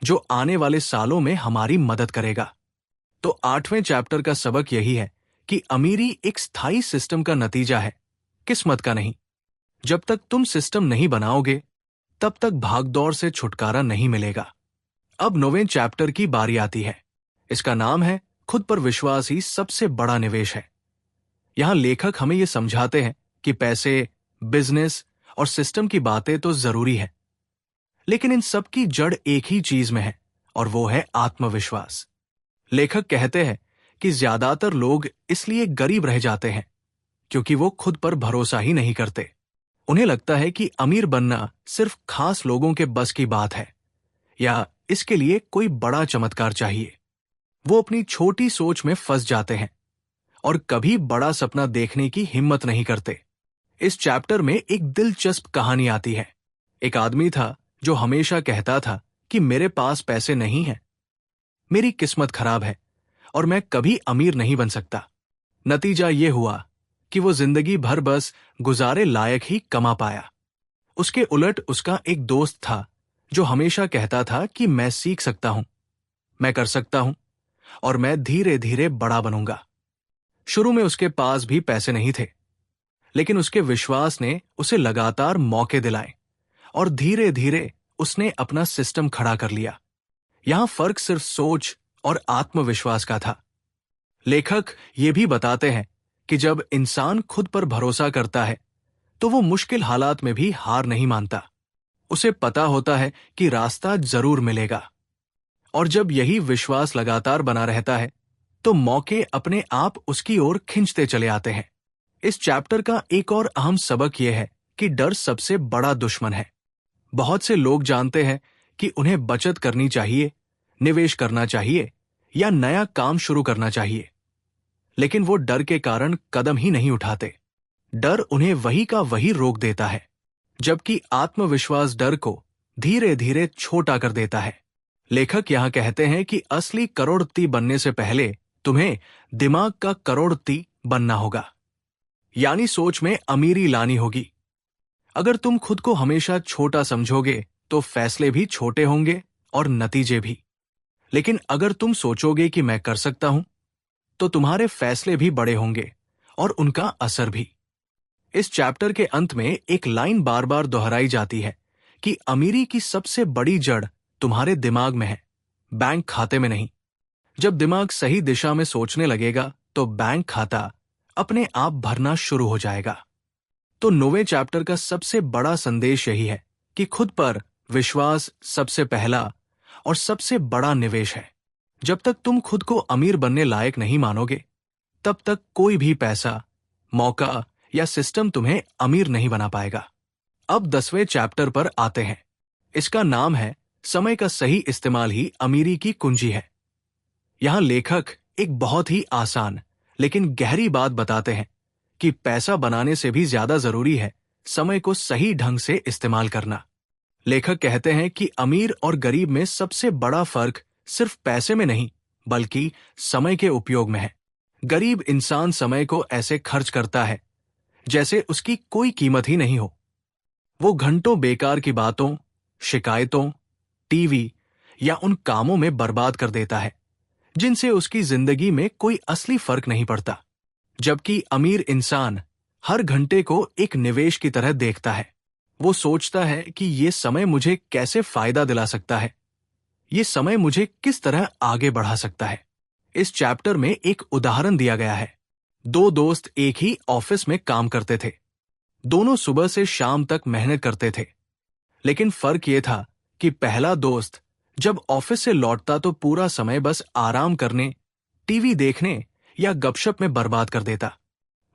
जो आने वाले सालों में हमारी मदद करेगा। तो 8वें चैप्टर का सबक यही है कि अमीरी एक स्थायी सिस्टम का नतीजा है, किस्मत का नहीं। जब तक तुम सिस्टम नहीं बनाओगे तब तक भागदौड़ से छुटकारा नहीं मिलेगा। अब 9वें चैप्टर की बारी आती है। इसका नाम है खुद पर विश्वास ही सबसे बड़ा निवेश है। यहां लेखक हमें यह समझाते हैं कि पैसे, बिजनेस और सिस्टम की बातें तो जरूरी है, लेकिन इन सब की जड़ एक ही चीज में है और वो है आत्मविश्वास। लेखक कहते हैं कि ज्यादातर लोग इसलिए गरीब रह जाते हैं क्योंकि वो खुद पर भरोसा ही नहीं करते। उन्हें लगता है कि अमीर बनना सिर्फ खास लोगों के बस की बात है, या इसके लिए कोई बड़ा चमत्कार चाहिए। वो अपनी छोटी सोच में फंस जाते हैं और कभी बड़ा सपना देखने की हिम्मत नहीं करते। इस चैप्टर में एक दिलचस्प कहानी आती है। एक आदमी था जो हमेशा कहता था कि मेरे पास पैसे नहीं हैं, मेरी किस्मत खराब है और मैं कभी अमीर नहीं बन सकता। नतीजा ये हुआ कि वो जिंदगी भर बस गुजारे लायक ही कमा पाया। उसके उलट उसका एक दोस्त था जो हमेशा कहता था कि मैं सीख सकता हूं, मैं कर सकता हूं और मैं धीरे धीरे बड़ा बनूंगा। शुरू में उसके पास भी पैसे नहीं थे, लेकिन उसके विश्वास ने उसे लगातार मौके दिलाए और धीरे धीरे उसने अपना सिस्टम खड़ा कर लिया। यहां फर्क सिर्फ सोच और आत्मविश्वास का था। लेखक ये भी बताते हैं कि जब इंसान खुद पर भरोसा करता है तो वो मुश्किल हालात में भी हार नहीं मानता। उसे पता होता है कि रास्ता जरूर मिलेगा, और जब यही विश्वास लगातार बना रहता है तो मौके अपने आप उसकी ओर खिंचते चले आते हैं। इस चैप्टर का एक और अहम सबक यह है कि डर सबसे बड़ा दुश्मन है। बहुत से लोग जानते हैं कि उन्हें बचत करनी चाहिए, निवेश करना चाहिए या नया काम शुरू करना चाहिए, लेकिन वो डर के कारण कदम ही नहीं उठाते। डर उन्हें वही का वही रोक देता है, जबकि आत्मविश्वास डर को धीरे धीरे छोटा कर देता है। लेखक यहां कहते हैं कि असली करोड़पति बनने से पहले तुम्हें दिमाग का करोड़पति बनना होगा, यानी सोच में अमीरी लानी होगी। अगर तुम खुद को हमेशा छोटा समझोगे तो फैसले भी छोटे होंगे और नतीजे भी। लेकिन अगर तुम सोचोगे कि मैं कर सकता हूं, तो तुम्हारे फैसले भी बड़े होंगे और उनका असर भी। इस चैप्टर के अंत में एक लाइन बार बार दोहराई जाती है कि अमीरी की सबसे बड़ी जड़ तुम्हारे दिमाग में है, बैंक खाते में नहीं। जब दिमाग सही दिशा में सोचने लगेगा तो बैंक खाता अपने आप भरना शुरू हो जाएगा। तो 9वें चैप्टर का सबसे बड़ा संदेश यही है कि खुद पर विश्वास सबसे पहला और सबसे बड़ा निवेश है। जब तक तुम खुद को अमीर बनने लायक नहीं मानोगे, तब तक कोई भी पैसा, मौका या सिस्टम तुम्हें अमीर नहीं बना पाएगा। अब 10वें चैप्टर पर आते हैं। इसका नाम है समय का सही इस्तेमाल ही अमीरी की कुंजी है। यहां लेखक एक बहुत ही आसान लेकिन गहरी बात बताते हैं कि पैसा बनाने से भी ज्यादा जरूरी है समय को सही ढंग से इस्तेमाल करना। लेखक कहते हैं कि अमीर और गरीब में सबसे बड़ा फर्क सिर्फ पैसे में नहीं, बल्कि समय के उपयोग में है। गरीब इंसान समय को ऐसे खर्च करता है जैसे उसकी कोई कीमत ही नहीं हो। वो घंटों बेकार की बातों, शिकायतों, टीवी या उन कामों में बर्बाद कर देता है जिनसे उसकी जिंदगी में कोई असली फर्क नहीं पड़ता। जबकि अमीर इंसान हर घंटे को एक निवेश की तरह देखता है। वो सोचता है कि ये समय मुझे कैसे फायदा दिला सकता है, ये समय मुझे किस तरह आगे बढ़ा सकता है। इस चैप्टर में एक उदाहरण दिया गया है। 2 दोस्त एक ही ऑफिस में काम करते थे। दोनों सुबह से शाम तक मेहनत करते थे, लेकिन फर्क ये था कि पहला दोस्त जब ऑफिस से लौटता तो पूरा समय बस आराम करने, टीवी देखने या गपशप में बर्बाद कर देता।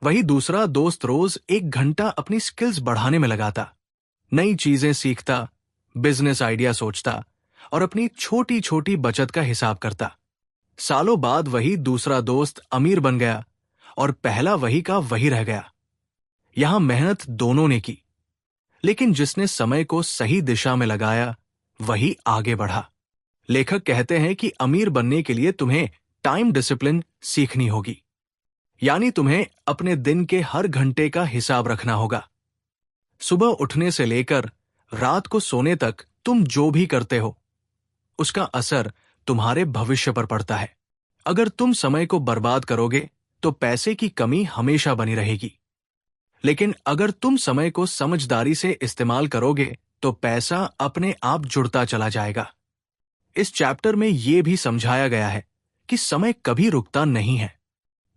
वही दूसरा दोस्त रोज 1 घंटा अपनी स्किल्स बढ़ाने में लगाता, नई चीजें सीखता, बिजनेस आइडिया सोचता और अपनी छोटी छोटी बचत का हिसाब करता। सालों बाद वही दूसरा दोस्त अमीर बन गया और पहला वही का वही रह गया। यहां मेहनत दोनों ने की, लेकिन जिसने समय को सही दिशा में लगाया वही आगे बढ़ा। लेखक कहते हैं कि अमीर बनने के लिए तुम्हें टाइम डिसिप्लिन सीखनी होगी, यानी तुम्हें अपने दिन के हर घंटे का हिसाब रखना होगा। सुबह उठने से लेकर रात को सोने तक तुम जो भी करते हो, उसका असर तुम्हारे भविष्य पर पड़ता है। अगर तुम समय को बर्बाद करोगे तो पैसे की कमी हमेशा बनी रहेगी, लेकिन अगर तुम समय को समझदारी से इस्तेमाल करोगे तो पैसा अपने आप जुड़ता चला जाएगा। इस चैप्टर में यह भी समझाया गया है कि समय कभी रुकता नहीं है।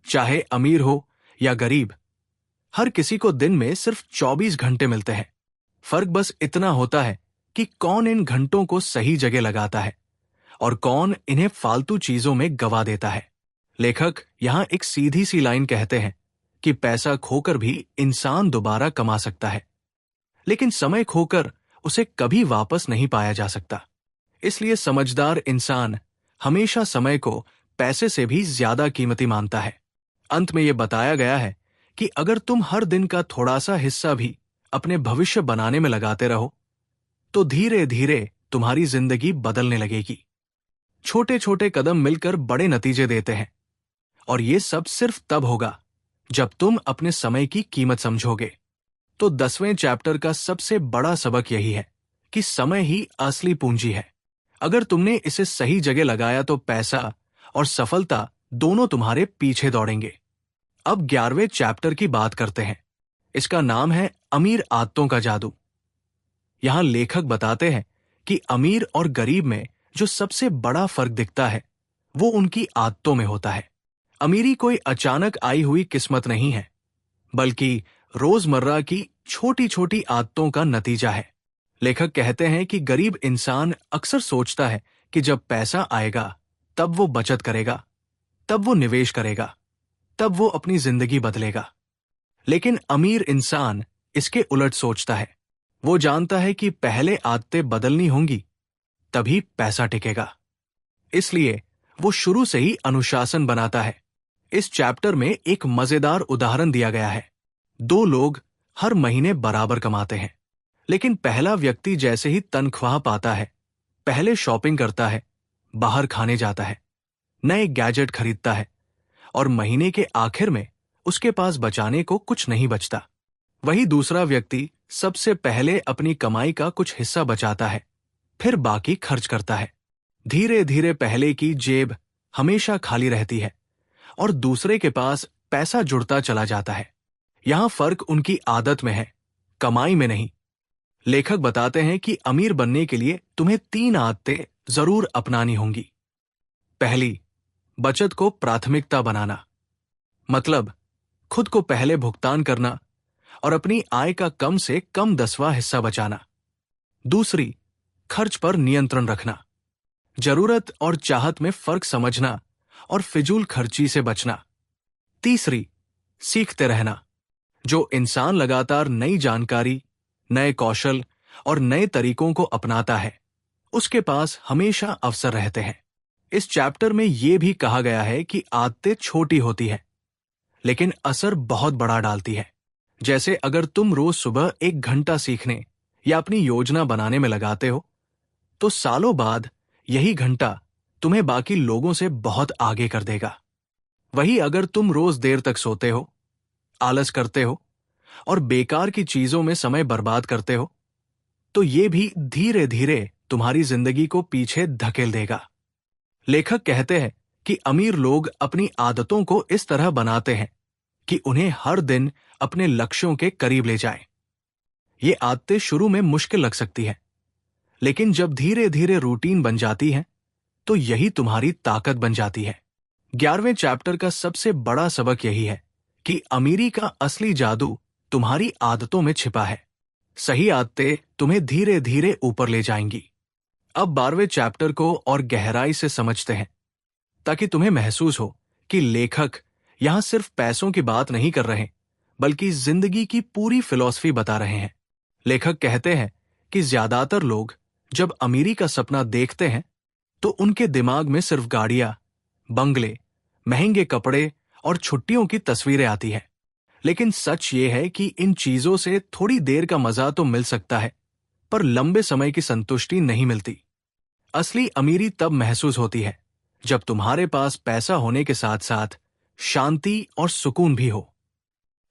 चाहे अमीर हो या गरीब, हर किसी को दिन में सिर्फ 24 घंटे मिलते हैं। फर्क बस इतना होता है कि कौन इन घंटों को सही जगह लगाता है और कौन इन्हें फालतू चीजों में गवा देता है। लेखक यहां एक सीधी सी लाइन कहते हैं कि पैसा खोकर भी इंसान दोबारा कमा सकता है, लेकिन समय खोकर उसे कभी वापस नहीं पाया जा सकता। इसलिए समझदार इंसान हमेशा समय को पैसे से भी ज्यादा कीमती मानता है। अंत में यह बताया गया है कि अगर तुम हर दिन का थोड़ा सा हिस्सा भी अपने भविष्य बनाने में लगाते रहो, तो धीरे धीरे तुम्हारी जिंदगी बदलने लगेगी। छोटे छोटे कदम मिलकर बड़े नतीजे देते हैं, और ये सब सिर्फ तब होगा जब तुम अपने समय की कीमत समझोगे। तो 10वें चैप्टर का सबसे बड़ा सबक यही है कि समय ही असली पूंजी है। अगर तुमने इसे सही जगह लगाया तो पैसा और सफलता दोनों तुम्हारे पीछे दौड़ेंगे। अब 11वें चैप्टर की बात करते हैं। इसका नाम है अमीर आदतों का जादू। यहां लेखक बताते हैं कि अमीर और गरीब में जो सबसे बड़ा फर्क दिखता है वो उनकी आदतों में होता है। अमीरी कोई अचानक आई हुई किस्मत नहीं है, बल्कि रोजमर्रा की छोटी छोटी आदतों का नतीजा है। लेखक कहते हैं कि गरीब इंसान अक्सर सोचता है कि जब पैसा आएगा तब वो बचत करेगा, तब वो निवेश करेगा, तब वो अपनी जिंदगी बदलेगा। लेकिन अमीर इंसान इसके उलट सोचता है। वो जानता है कि पहले आदतें बदलनी होंगी, तभी पैसा टिकेगा। इसलिए वो शुरू से ही अनुशासन बनाता है। इस चैप्टर में एक मजेदार उदाहरण दिया गया है। दो लोग हर महीने बराबर कमाते हैं, लेकिन पहला व्यक्ति जैसे ही तनख्वाह पाता है, पहले शॉपिंग करता है, बाहर खाने जाता है, नए गैजेट खरीदता है और महीने के आखिर में उसके पास बचाने को कुछ नहीं बचता। वही दूसरा व्यक्ति सबसे पहले अपनी कमाई का कुछ हिस्सा बचाता है, फिर बाकी खर्च करता है। धीरे धीरे पहले की जेब हमेशा खाली रहती है और दूसरे के पास पैसा जुड़ता चला जाता है। यहां फर्क उनकी आदत में है, कमाई में नहीं। लेखक बताते हैं कि अमीर बनने के लिए तुम्हें 3 आदतें जरूर अपनानी होंगी। पहली, बचत को प्राथमिकता बनाना, मतलब खुद को पहले भुगतान करना और अपनी आय का कम से कम 10वां हिस्सा बचाना। दूसरी, खर्च पर नियंत्रण रखना, जरूरत और चाहत में फर्क समझना और फिजूल खर्ची से बचना। तीसरी, सीखते रहना, जो इंसान लगातार नई जानकारी, नए कौशल और नए तरीकों को अपनाता है, उसके पास हमेशा अवसर रहते हैं। इस चैप्टर में यह भी कहा गया है कि आदतें छोटी होती है, लेकिन असर बहुत बड़ा डालती है। जैसे अगर तुम रोज सुबह 1 घंटा सीखने या अपनी योजना बनाने में लगाते हो, तो सालों बाद यही घंटा तुम्हें बाकी लोगों से बहुत आगे कर देगा। वही अगर तुम रोज देर तक सोते हो, आलस करते हो और बेकार की चीजों में समय बर्बाद करते हो, तो ये भी धीरे धीरे तुम्हारी जिंदगी को पीछे धकेल देगा। लेखक कहते हैं कि अमीर लोग अपनी आदतों को इस तरह बनाते हैं कि उन्हें हर दिन अपने लक्ष्यों के करीब ले जाएं। ये आदतें शुरू में मुश्किल लग सकती है, लेकिन जब धीरे धीरे रूटीन बन जाती है, तो यही तुम्हारी ताकत बन जाती है। 11वें चैप्टर का सबसे बड़ा सबक यही है कि अमीरी का असली जादू तुम्हारी आदतों में छिपा है। सही आदतें तुम्हें धीरे धीरे ऊपर ले जाएंगी। अब 12वें चैप्टर को और गहराई से समझते हैं, ताकि तुम्हें महसूस हो कि लेखक यहां सिर्फ पैसों की बात नहीं कर रहे, बल्कि जिंदगी की पूरी फिलॉसफी बता रहे हैं। लेखक कहते हैं कि ज्यादातर लोग जब अमीरी का सपना देखते हैं, तो उनके दिमाग में सिर्फ गाड़ियां, बंगले, महंगे कपड़े और छुट्टियों की तस्वीरें आती हैं। लेकिन सच ये है कि इन चीजों से थोड़ी देर का मजा तो मिल सकता है, पर लंबे समय की संतुष्टि नहीं मिलती। असली अमीरी तब महसूस होती है जब तुम्हारे पास पैसा होने के साथ साथ शांति और सुकून भी हो।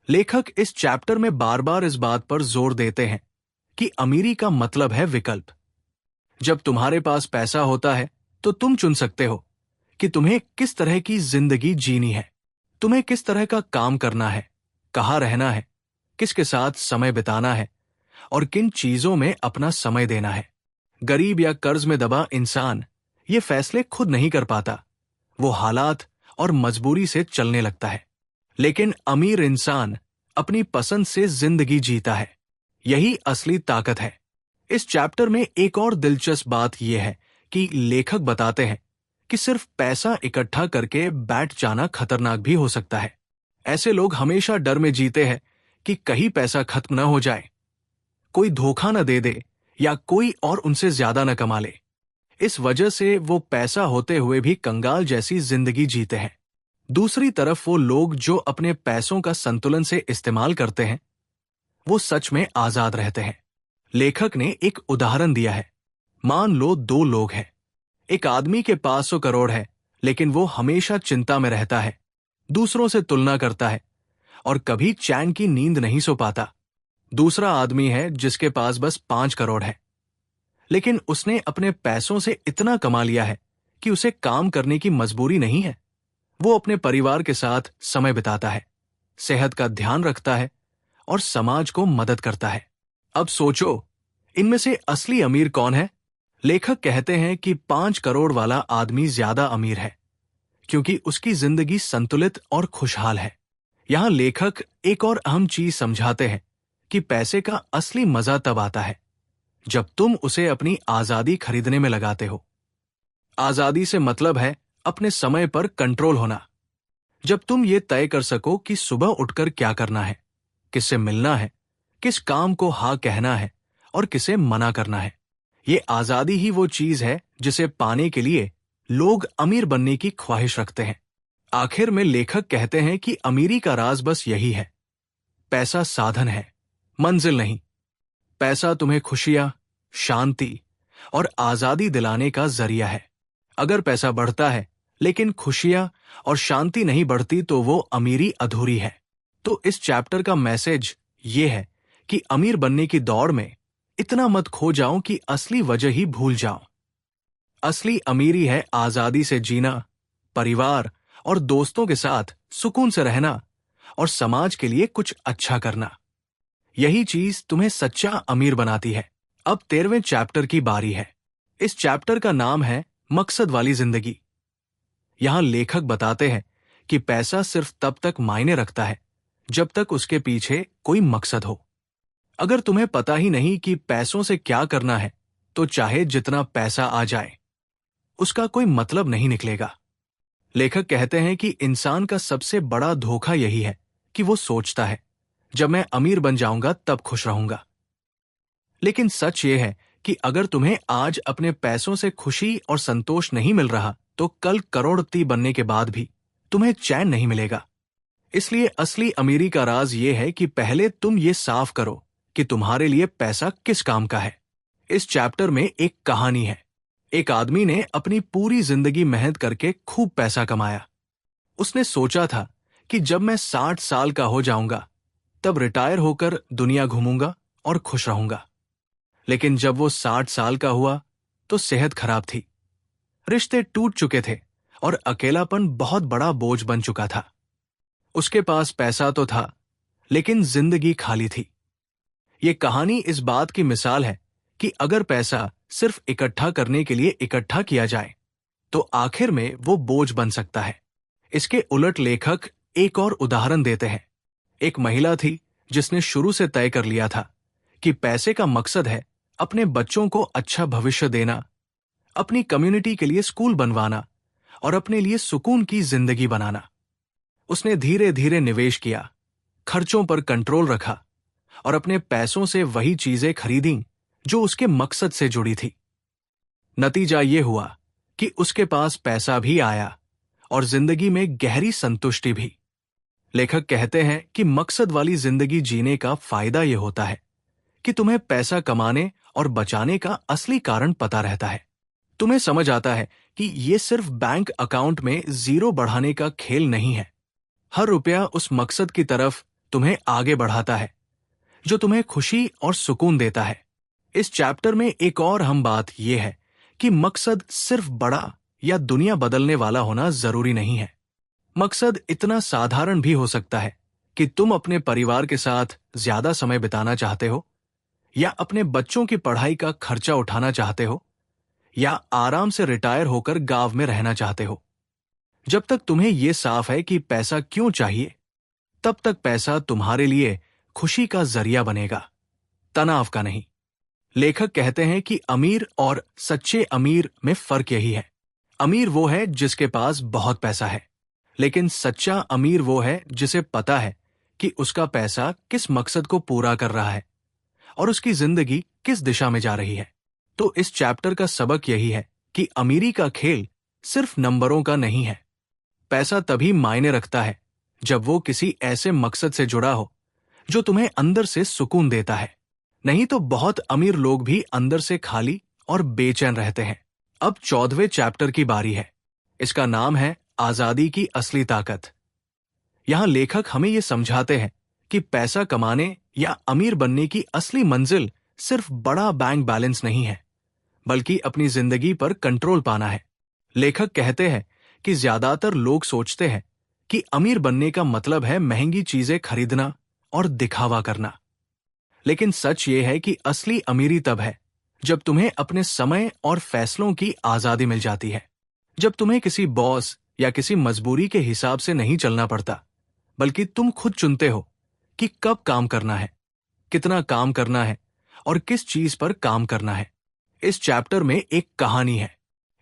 लेखक इस चैप्टर में बार बार इस बात पर जोर देते हैं कि अमीरी का मतलब है विकल्प। जब तुम्हारे पास पैसा होता है, तो तुम चुन सकते हो कि तुम्हें किस तरह की जिंदगी जीनी है, तुम्हें किस तरह का काम करना है, कहाँ रहना है, किसके साथ समय बिताना है और किन चीजों में अपना समय देना है। गरीब या कर्ज में दबा इंसान ये फैसले खुद नहीं कर पाता, वो हालात और मजबूरी से चलने लगता है। लेकिन अमीर इंसान अपनी पसंद से जिंदगी जीता है। यही असली ताकत है। इस चैप्टर में एक और दिलचस्प बात यह है कि लेखक बताते हैं कि सिर्फ पैसा इकट्ठा करके बैठ जाना खतरनाक भी हो सकता है। ऐसे लोग हमेशा डर में जीते हैं कि कहीं पैसा खत्म न हो जाए, कोई धोखा न दे दे या कोई और उनसे ज्यादा न कमा ले। इस वजह से वो पैसा होते हुए भी कंगाल जैसी जिंदगी जीते हैं। दूसरी तरफ वो लोग जो अपने पैसों का संतुलन से इस्तेमाल करते हैं, वो सच में आजाद रहते हैं। लेखक ने एक उदाहरण दिया है। मान लो 2 लोग हैं। एक आदमी के पास 100 करोड़ है, लेकिन वो हमेशा चिंता में रहता है, दूसरों से तुलना करता है और कभी चैन की नींद नहीं सो पाता। दूसरा आदमी है जिसके पास बस 5 करोड़ है, लेकिन उसने अपने पैसों से इतना कमा लिया है कि उसे काम करने की मजबूरी नहीं है। वो अपने परिवार के साथ समय बिताता है, सेहत का ध्यान रखता है और समाज को मदद करता है। अब सोचो, इनमें से असली अमीर कौन है? लेखक कहते हैं कि 5 करोड़ वाला आदमी ज्यादा अमीर है, क्योंकि उसकी जिंदगी संतुलित और खुशहाल है। यहां लेखक एक और अहम चीज समझाते हैं कि पैसे का असली मजा तब आता है जब तुम उसे अपनी आजादी खरीदने में लगाते हो। आजादी से मतलब है अपने समय पर कंट्रोल होना। जब तुम ये तय कर सको कि सुबह उठकर क्या करना है, किससे मिलना है, किस काम को हाँ कहना है और किसे मना करना है। ये आजादी ही वो चीज है जिसे पाने के लिए लोग अमीर बनने की ख्वाहिश रखते हैं। आखिर में लेखक कहते हैं कि अमीरी का राज बस यही है, पैसा साधन है, मंजिल नहीं। पैसा तुम्हें खुशियां, शांति और आजादी दिलाने का जरिया है। अगर पैसा बढ़ता है लेकिन खुशियां और शांति नहीं बढ़ती तो वो अमीरी अधूरी है। तो इस चैप्टर का मैसेज ये है कि अमीर बनने की दौड़ में इतना मत खो जाओ कि असली वजह ही भूल जाओ। असली अमीरी है आजादी से जीना, परिवार और दोस्तों के साथ सुकून से रहना और समाज के लिए कुछ अच्छा करना। यही चीज तुम्हें सच्चा अमीर बनाती है। अब 13वें चैप्टर की बारी है। इस चैप्टर का नाम है मकसद वाली जिंदगी। यहां लेखक बताते हैं कि पैसा सिर्फ तब तक मायने रखता है जब तक उसके पीछे कोई मकसद हो। अगर तुम्हें पता ही नहीं कि पैसों से क्या करना है तो चाहे जितना पैसा आ जाए उसका कोई मतलब नहीं निकलेगा। लेखक कहते हैं कि इंसान का सबसे बड़ा धोखा यही है कि वो सोचता है जब मैं अमीर बन जाऊंगा तब खुश रहूंगा। लेकिन सच ये है कि अगर तुम्हें आज अपने पैसों से खुशी और संतोष नहीं मिल रहा तो कल करोड़पति बनने के बाद भी तुम्हें चैन नहीं मिलेगा। इसलिए असली अमीरी का राज ये है कि पहले तुम ये साफ करो कि तुम्हारे लिए पैसा किस काम का है। इस चैप्टर में एक कहानी है। एक आदमी ने अपनी पूरी जिंदगी मेहनत करके खूब पैसा कमाया। उसने सोचा था कि जब मैं 60 साल का हो जाऊंगा तब रिटायर होकर दुनिया घूमूंगा और खुश रहूंगा। लेकिन जब वो 60 साल का हुआ तो सेहत खराब थी, रिश्ते टूट चुके थे और अकेलापन बहुत बड़ा बोझ बन चुका था। उसके पास पैसा तो था लेकिन जिंदगी खाली थी। ये कहानी इस बात की मिसाल है कि अगर पैसा सिर्फ इकट्ठा करने के लिए इकट्ठा किया जाए तो आखिर में वो बोझ बन सकता है। इसके उलट लेखक एक और उदाहरण देते हैं। एक महिला थी जिसने शुरू से तय कर लिया था कि पैसे का मकसद है अपने बच्चों को अच्छा भविष्य देना, अपनी कम्युनिटी के लिए स्कूल बनवाना और अपने लिए सुकून की जिंदगी बनाना। उसने धीरे धीरे निवेश किया, खर्चों पर कंट्रोल रखा और अपने पैसों से वही चीजें खरीदी जो उसके मकसद से जुड़ी थी। नतीजा ये हुआ कि उसके पास पैसा भी आया और जिंदगी में गहरी संतुष्टि भी। लेखक कहते हैं कि मकसद वाली जिंदगी जीने का फायदा यह होता है कि तुम्हें पैसा कमाने और बचाने का असली कारण पता रहता है। तुम्हें समझ आता है कि यह सिर्फ बैंक अकाउंट में जीरो बढ़ाने का खेल नहीं है। हर रुपया उस मकसद की तरफ तुम्हें आगे बढ़ाता है जो तुम्हें खुशी और सुकून देता है। इस चैप्टर में एक और अहम बात यह है कि मकसद सिर्फ बड़ा या दुनिया बदलने वाला होना जरूरी नहीं है। मकसद इतना साधारण भी हो सकता है कि तुम अपने परिवार के साथ ज्यादा समय बिताना चाहते हो, या अपने बच्चों की पढ़ाई का खर्चा उठाना चाहते हो, या आराम से रिटायर होकर गांव में रहना चाहते हो। जब तक तुम्हें यह साफ है कि पैसा क्यों चाहिए, तब तक पैसा तुम्हारे लिए खुशी का जरिया बनेगा, तनाव का नहीं। लेखक कहते हैं कि अमीर और सच्चे अमीर में फर्क यही है। अमीर वो है जिसके पास बहुत पैसा है, लेकिन सच्चा अमीर वो है जिसे पता है कि उसका पैसा किस मकसद को पूरा कर रहा है और उसकी जिंदगी किस दिशा में जा रही है। तो इस चैप्टर का सबक यही है कि अमीरी का खेल सिर्फ नंबरों का नहीं है। पैसा तभी मायने रखता है जब वो किसी ऐसे मकसद से जुड़ा हो जो तुम्हें अंदर से सुकून देता है। नहीं तो बहुत अमीर लोग भी अंदर से खाली और बेचैन रहते हैं। अब 14वें चैप्टर की बारी है। इसका नाम है आजादी की असली ताकत। यहां लेखक हमें यह समझाते हैं कि पैसा कमाने या अमीर बनने की असली मंजिल सिर्फ बड़ा बैंक बैलेंस नहीं है, बल्कि अपनी जिंदगी पर कंट्रोल पाना है। लेखक कहते हैं कि ज्यादातर लोग सोचते हैं कि अमीर बनने का मतलब है महंगी चीजें खरीदना और दिखावा करना। लेकिन सच ये है कि असली अमीरी तब है जब तुम्हें अपने समय और फैसलों की आजादी मिल जाती है। जब तुम्हें किसी बॉस या किसी मजबूरी के हिसाब से नहीं चलना पड़ता, बल्कि तुम खुद चुनते हो कि कब काम करना है, कितना काम करना है और किस चीज पर काम करना है। इस चैप्टर में एक कहानी है।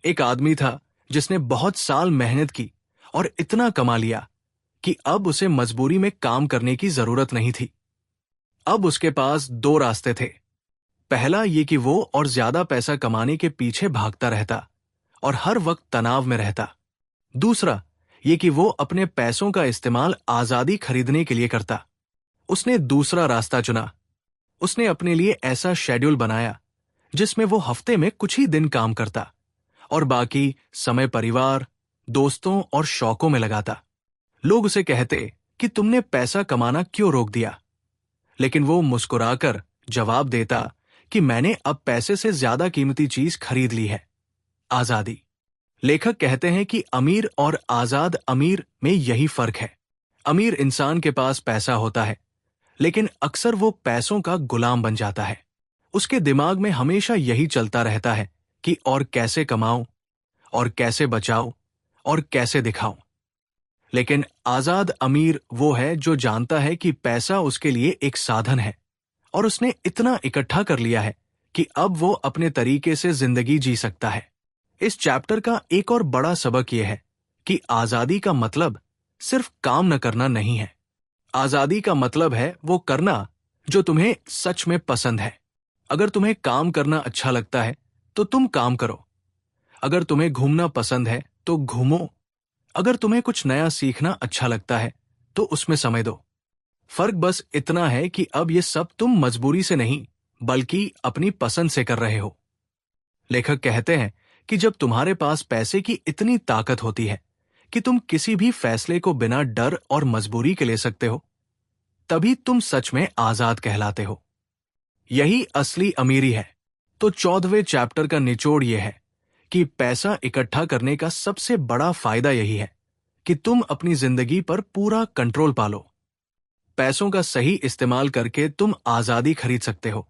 एक आदमी था जिसने बहुत साल मेहनत की और इतना कमा लिया कि अब उसे मजबूरी में काम करने की जरूरत नहीं थी। अब उसके पास दो रास्ते थे। पहला ये कि वो और ज्यादा पैसा कमाने के पीछे भागता रहता और हर वक्त तनाव में रहता। दूसरा ये कि वो अपने पैसों का इस्तेमाल आजादी खरीदने के लिए करता, उसने दूसरा रास्ता चुना। उसने अपने लिए ऐसा शेड्यूल बनाया जिसमें वो हफ्ते में कुछ ही दिन काम करता और बाकी समय परिवार, दोस्तों और शौकों में लगाता। लोग उसे कहते कि तुमने पैसा कमाना क्यों रोक दिया, लेकिन वो मुस्कुराकर जवाब देता कि मैंने अब पैसे से ज्यादा कीमती चीज खरीद ली है, आजादी। लेखक कहते हैं कि अमीर और आजाद अमीर में यही फर्क है। अमीर इंसान के पास पैसा होता है, लेकिन अक्सर वो पैसों का गुलाम बन जाता है। उसके दिमाग में हमेशा यही चलता रहता है कि और कैसे कमाऊं, और कैसे बचाऊं, और कैसे दिखाऊं। लेकिन आजाद अमीर वो है जो जानता है कि पैसा उसके लिए एक साधन है और उसने इतना इकट्ठा कर लिया है कि अब वो अपने तरीके से जिंदगी जी सकता है। इस चैप्टर का एक और बड़ा सबक यह है कि आजादी का मतलब सिर्फ काम न करना नहीं है। आजादी का मतलब है वो करना जो तुम्हें सच में पसंद है। अगर तुम्हें काम करना अच्छा लगता है तो तुम काम करो। अगर तुम्हें घूमना पसंद है तो घूमो। अगर तुम्हें कुछ नया सीखना अच्छा लगता है तो उसमें समय दो। फर्क बस इतना है कि अब ये सब तुम मजबूरी से नहीं, बल्कि अपनी पसंद से कर रहे हो। लेखक कहते हैं कि जब तुम्हारे पास पैसे की इतनी ताकत होती है कि तुम किसी भी फैसले को बिना डर और मजबूरी के ले सकते हो, तभी तुम सच में आजाद कहलाते हो। यही असली अमीरी है। तो 14वें चैप्टर का निचोड़ यह है कि पैसा इकट्ठा करने का सबसे बड़ा फायदा यही है कि तुम अपनी जिंदगी पर पूरा कंट्रोल पालो। पैसों का सही इस्तेमाल करके तुम आजादी खरीद सकते हो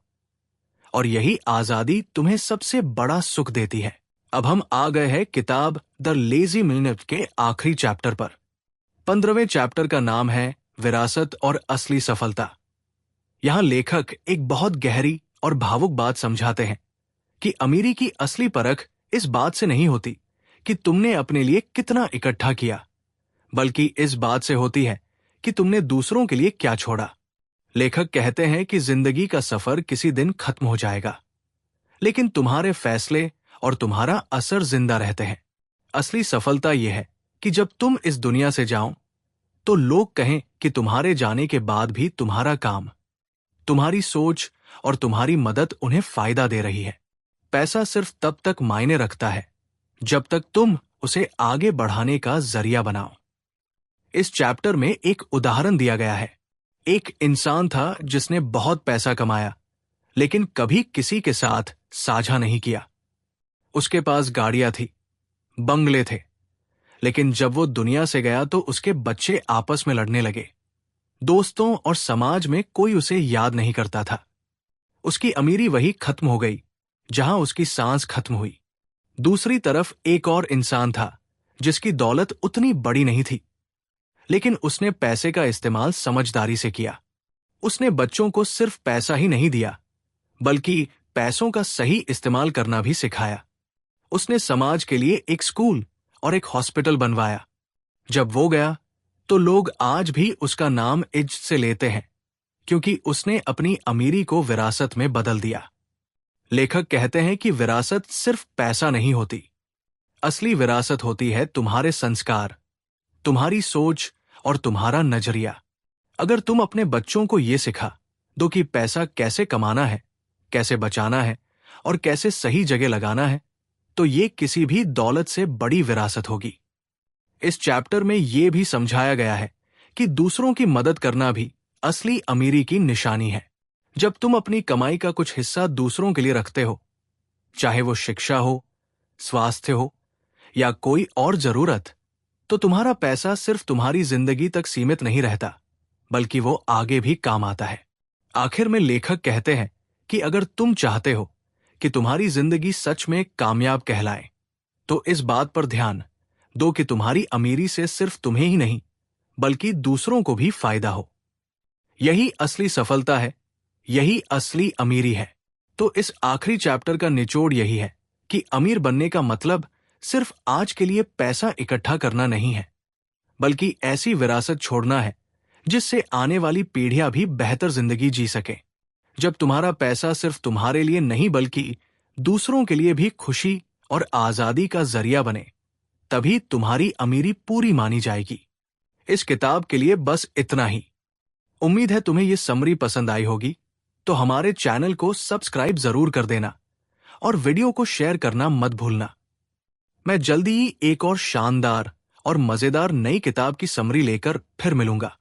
और यही आजादी तुम्हें सबसे बड़ा सुख देती है। अब हम आ गए हैं किताब द लेजी मिलियनेयर के आखिरी चैप्टर पर। 15वें चैप्टर का नाम है विरासत और असली सफलता। यहां लेखक एक बहुत गहरी और भावुक बात समझाते हैं कि अमीरी की असली परख इस बात से नहीं होती कि तुमने अपने लिए कितना इकट्ठा किया, बल्कि इस बात से होती है कि तुमने दूसरों के लिए क्या छोड़ा। लेखक कहते हैं कि जिंदगी का सफर किसी दिन खत्म हो जाएगा, लेकिन तुम्हारे फैसले और तुम्हारा असर जिंदा रहते हैं। असली सफलता यह है कि जब तुम इस दुनिया से जाओ तो लोग कहें कि तुम्हारे जाने के बाद भी तुम्हारा काम, तुम्हारी सोच और तुम्हारी मदद उन्हें फायदा दे रही है। पैसा सिर्फ तब तक मायने रखता है जब तक तुम उसे आगे बढ़ाने का जरिया बनाओ। इस चैप्टर में एक उदाहरण दिया गया है। एक इंसान था जिसने बहुत पैसा कमाया, लेकिन कभी किसी के साथ साझा नहीं किया। उसके पास गाड़ियां थी, बंगले थे, लेकिन जब वो दुनिया से गया तो उसके बच्चे आपस में लड़ने लगे। दोस्तों और समाज में कोई उसे याद नहीं करता था। उसकी अमीरी वही खत्म हो गई जहां उसकी सांस खत्म हुई। दूसरी तरफ एक और इंसान था जिसकी दौलत उतनी बड़ी नहीं थी, लेकिन उसने पैसे का इस्तेमाल समझदारी से किया। उसने बच्चों को सिर्फ पैसा ही नहीं दिया, बल्कि पैसों का सही इस्तेमाल करना भी सिखाया। उसने समाज के लिए एक स्कूल और एक हॉस्पिटल बनवाया। जब वो गया तो लोग आज भी उसका नाम इज्जत से लेते हैं, क्योंकि उसने अपनी अमीरी को विरासत में बदल दिया। लेखक कहते हैं कि विरासत सिर्फ पैसा नहीं होती। असली विरासत होती है तुम्हारे संस्कार, तुम्हारी सोच और तुम्हारा नजरिया। अगर तुम अपने बच्चों को ये सिखा दो कि पैसा कैसे कमाना है, कैसे बचाना है और कैसे सही जगह लगाना है, तो ये किसी भी दौलत से बड़ी विरासत होगी। इस चैप्टर में ये भी समझाया गया है कि दूसरों की मदद करना भी असली अमीरी की निशानी है। जब तुम अपनी कमाई का कुछ हिस्सा दूसरों के लिए रखते हो, चाहे वो शिक्षा हो, स्वास्थ्य हो या कोई और जरूरत, तो तुम्हारा पैसा सिर्फ तुम्हारी जिंदगी तक सीमित नहीं रहता, बल्कि वो आगे भी काम आता है। आखिर में लेखक कहते हैं कि अगर तुम चाहते हो कि तुम्हारी जिंदगी सच में कामयाब कहलाए, तो इस बात पर ध्यान दो कि तुम्हारी अमीरी से सिर्फ तुम्हें ही नहीं, बल्कि दूसरों को भी फायदा हो। यही असली सफलता है, यही असली अमीरी है। तो इस आखिरी चैप्टर का निचोड़ यही है कि अमीर बनने का मतलब सिर्फ आज के लिए पैसा इकट्ठा करना नहीं है, बल्कि ऐसी विरासत छोड़ना है जिससे आने वाली पीढ़ियां भी बेहतर जिंदगी जी सकें। जब तुम्हारा पैसा सिर्फ तुम्हारे लिए नहीं बल्कि दूसरों के लिए भी खुशी और आजादी का जरिया बने, तभी तुम्हारी अमीरी पूरी मानी जाएगी। इस किताब के लिए बस इतना ही। उम्मीद है तुम्हें ये समरी पसंद आई होगी, तो हमारे चैनल को सब्सक्राइब जरूर कर देना और वीडियो को शेयर करना मत भूलना। मैं जल्दी ही एक और शानदार और मजेदार नई किताब की समरी लेकर फिर मिलूंगा।